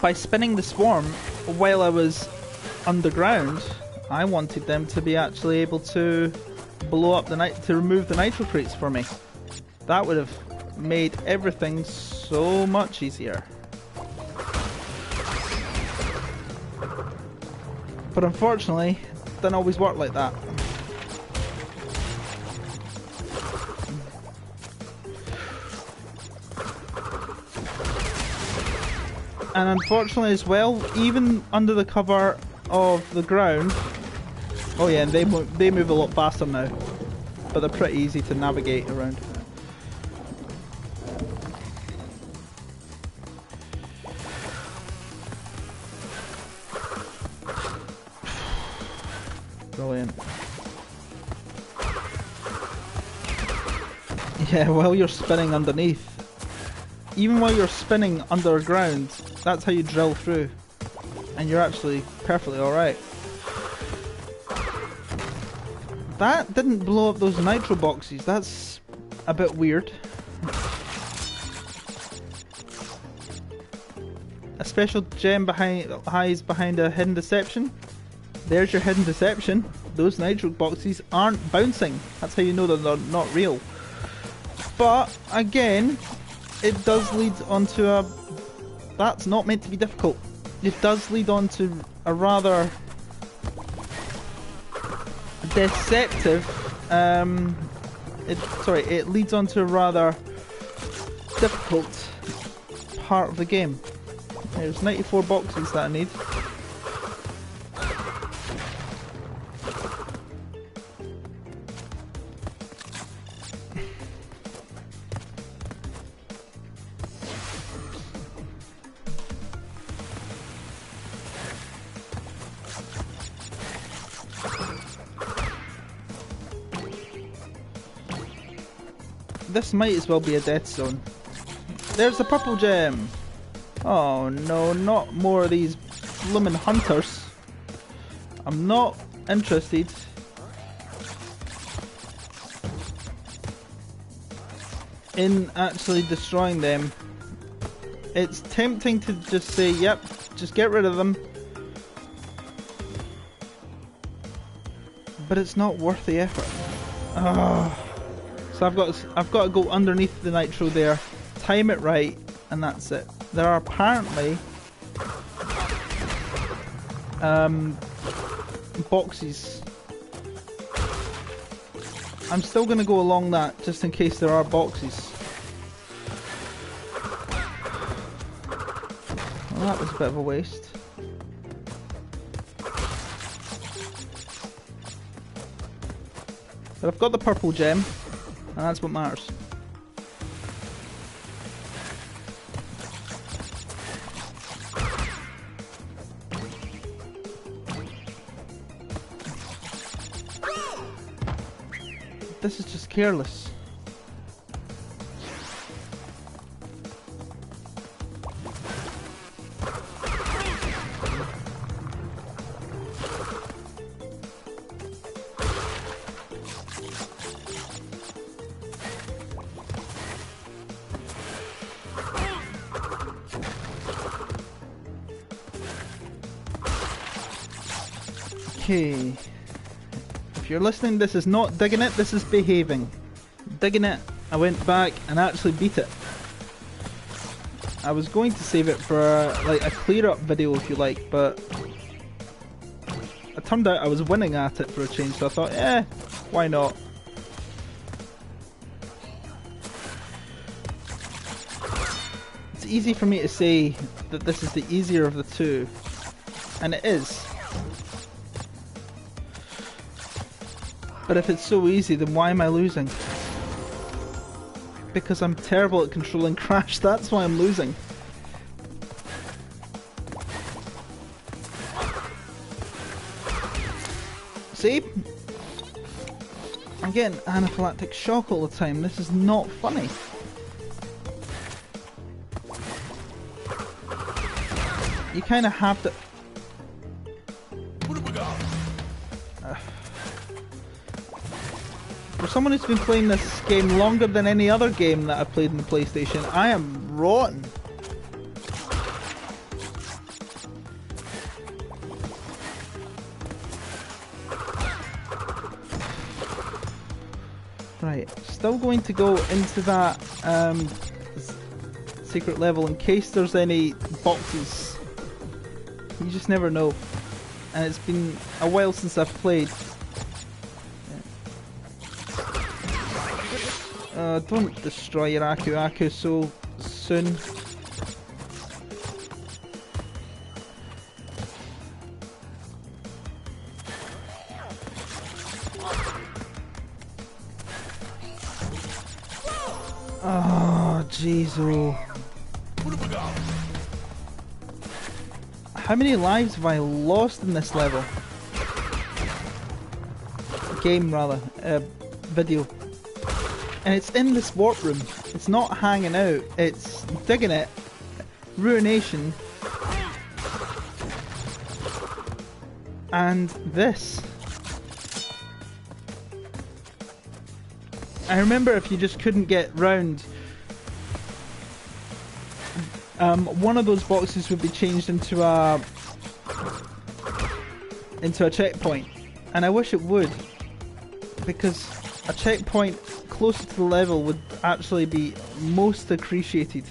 By spinning the swarm while I was underground, I wanted them to be actually able to blow up to remove the nitro crates for me. That would have made everything so much easier. But unfortunately, it doesn't always work like that. And unfortunately as well, even under the cover of the ground... Oh yeah, and they move a lot faster now. But they're pretty easy to navigate around. Brilliant. Yeah, while you're spinning underneath. Even while you're spinning underground, that's how you drill through. And you're actually perfectly alright. That didn't blow up those nitro boxes. That's a bit weird. A special gem hides behind a hidden deception. There's your hidden deception. Those nitro boxes aren't bouncing. That's how you know that they're not real. But again, it does lead onto a... That's not meant to be difficult. It does lead on to a rather deceptive... it leads on to a rather difficult part of the game. There's 94 boxes that I need. This might as well be a death zone. There's the purple gem! Oh no, not more of these bloomin' hunters. I'm not interested. In actually destroying them. It's tempting to just say, yep, just get rid of them. But it's not worth the effort. Oh. So I've got to go underneath the nitro there, time it right, and that's it. There are apparently boxes. I'm still going to go along that just in case there are boxes. Well, that was a bit of a waste. But I've got the purple gem, and that's what matters. This is just careless. Okay. If you're listening, this is not digging it, this is behaving. Digging it, I went back and actually beat it. I was going to save it for like a clear up video if you like, but it turned out I was winning at it for a change, so I thought, why not? It's easy for me to say that this is the easier of the two, and it is. But if it's so easy, then why am I losing? Because I'm terrible at controlling Crash, that's why I'm losing. See? I'm getting anaphylactic shock all the time, this is not funny. You kind of have to... What have we got? For someone who's been playing this game longer than any other game that I've played in the PlayStation, I am rotten. Right, still going to go into that secret level in case there's any boxes. You just never know. And it's been a while since I've played. Don't destroy your Aku so soon. Oh, jeez, oh. What have we got? How many lives have I lost in this level? Game, rather. Video. And it's in this warp room. It's not hanging out. It's digging it. Ruination. And this. I remember if you just couldn't get round, one of those boxes would be changed into a checkpoint. And I wish it would. Because a checkpoint closer to the level would actually be most appreciated.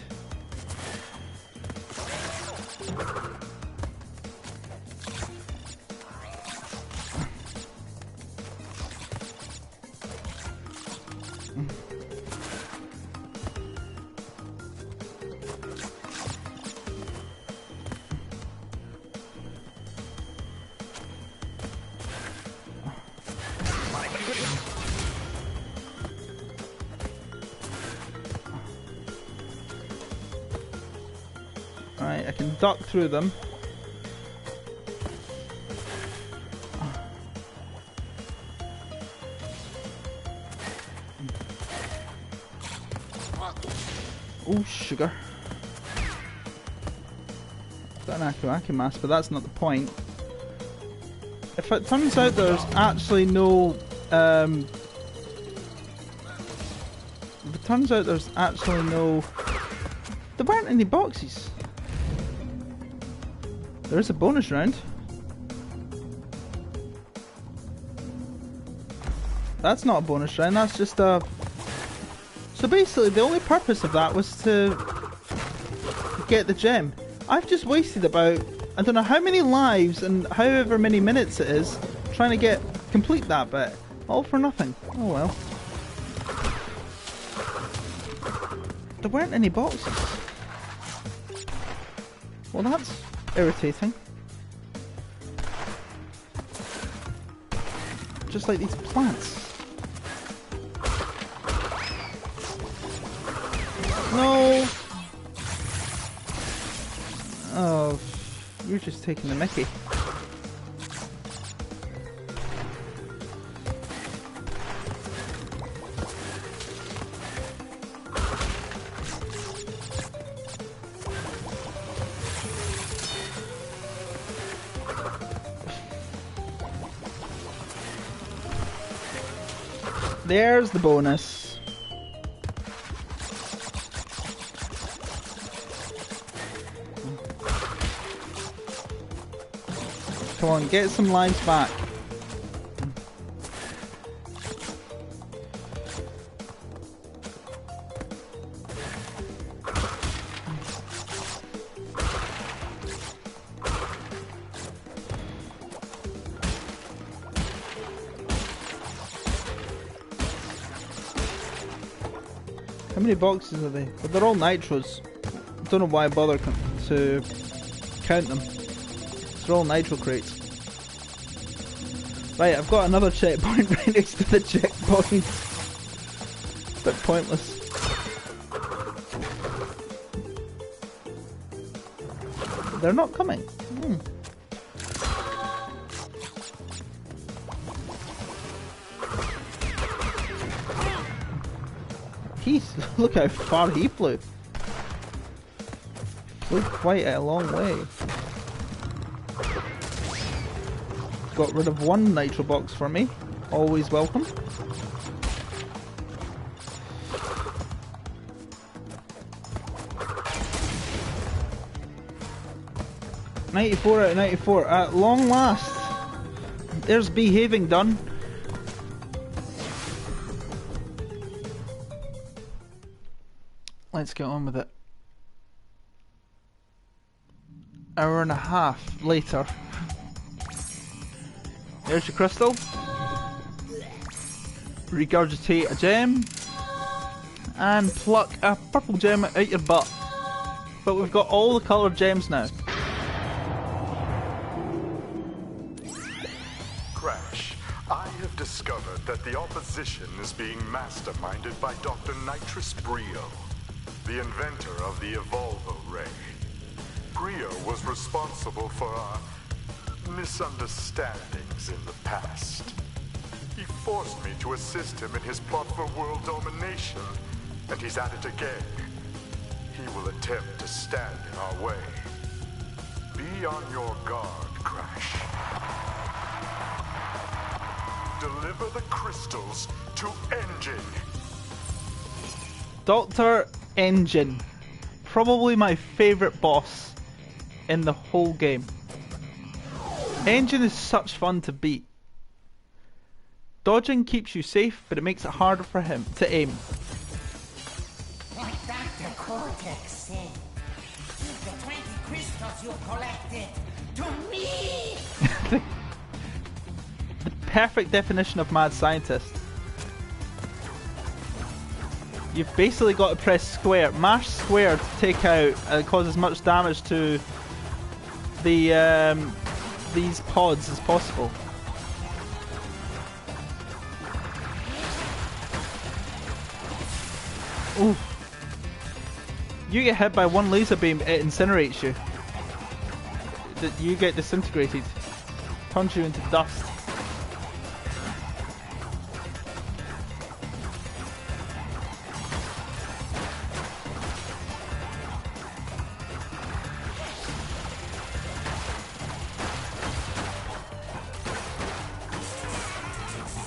Right, I can duck through them. Oh, sugar. Got an Aku mask, but that's not the point. If it turns out there's actually no... if it turns out there's actually no... There weren't any boxes. There is a bonus round. That's not a bonus round, that's just a... So basically the only purpose of that was to get the gem. I've just wasted about, I don't know how many lives and however many minutes it is trying to complete that bit. All for nothing. Oh well. There weren't any boxes. Well, that's irritating. Just like these plants. No! Oh, you're just taking the mickey. There's the bonus. Come on, get some lives back. How many boxes are they? But they're all nitros. I don't know why I bother to count them. They're all nitro crates. Right, I've got another checkpoint right next to the checkpoint. Bit pointless. They're not coming. Look how far he flew. Flew quite a long way. Got rid of one nitro box for me. Always welcome. $94 out of 94. At long last. There's behaving done. Let's get on with it. Hour and a half later. There's your crystal. Regurgitate a gem. And pluck a purple gem out your butt. But we've got all the coloured gems now. Crash, I have discovered that the opposition is being masterminded by Dr. Nitrous Brio, the inventor of the Evolvo Ray. Brio was responsible for our misunderstandings in the past. He forced me to assist him in his plot for world domination, and he's at it again. He will attempt to stand in our way. Be on your guard, Crash. Deliver the crystals to Engine. Dr. Engine. Probably my favourite boss in the whole game. Engine is such fun to beat. Dodging keeps you safe, but it makes it harder for him to aim. Like Dr. Cortex said, give the 20 crystals you collected to me! The perfect definition of mad scientist. You've basically got to press square, mash square to take out cause as much damage to the these pods as possible. Ooh. You get hit by one laser beam, it incinerates you. You get disintegrated. Turns you into dust.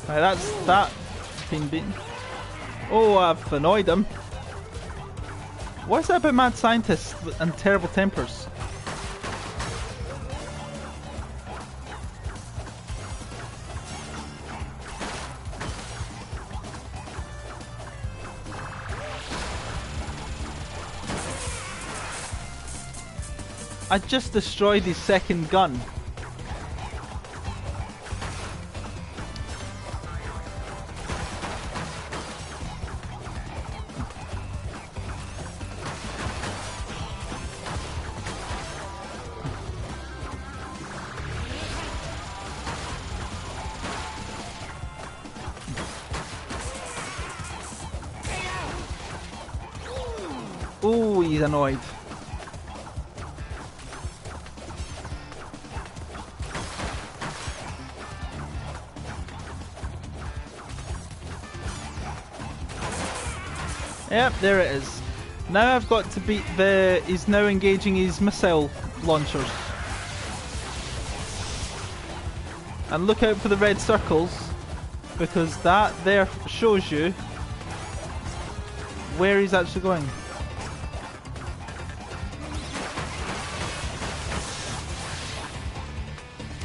Right, that's that been beaten. Oh, I've annoyed him. What's that about mad scientists and terrible tempers? I just destroyed his second gun. Oh, he's annoyed. Yep, there it is. Now I've got to beat the... He's now engaging his missile launchers. And look out for the red circles, because that there shows you where he's actually going.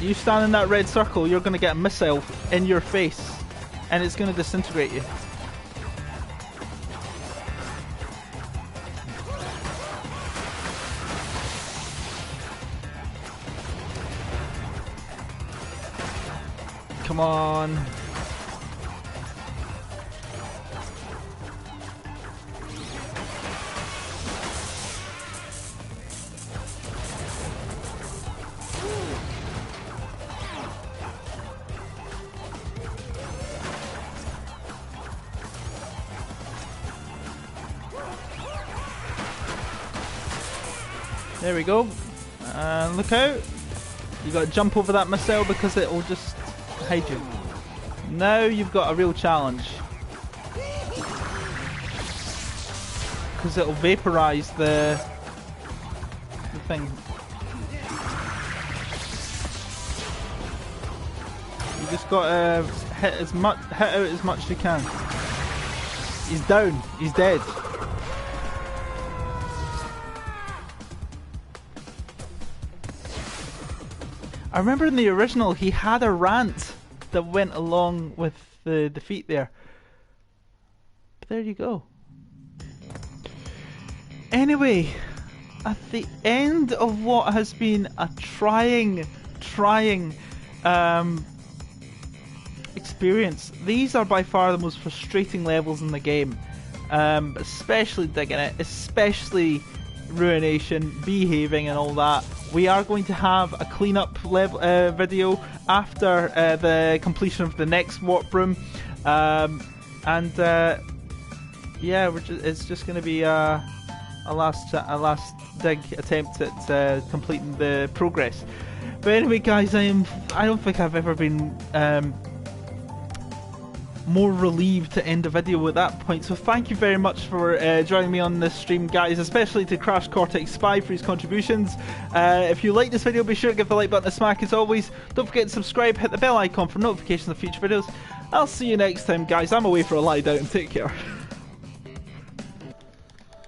You stand in that red circle, you're going to get a missile in your face, and it's going to disintegrate you. Come on. There we go. And look out. You got to jump over that missile because it will just hide you. Now you've got a real challenge. Because it will vaporize the thing. You just got to hit out as much as you can. He's down. He's dead. I remember in the original he had a rant that went along with the defeat there. But there you go. Anyway, at the end of what has been a trying experience, these are by far the most frustrating levels in the game. Especially digging it, especially ruination, behaving and all that. We are going to have a cleanup video after the completion of the next warp room, yeah, it's just going to be a last dig attempt at completing the progress. But anyway, guys, I don't think I've ever been more relieved to end the video at that point. So thank you very much for joining me on this stream, guys, especially to Crash Cortex Spy for his contributions. If you like this video, be sure to give the like button a smack as always. Don't forget to subscribe, hit the bell icon for notifications of future videos. I'll see you next time, guys. I'm away for a lie down. Take care.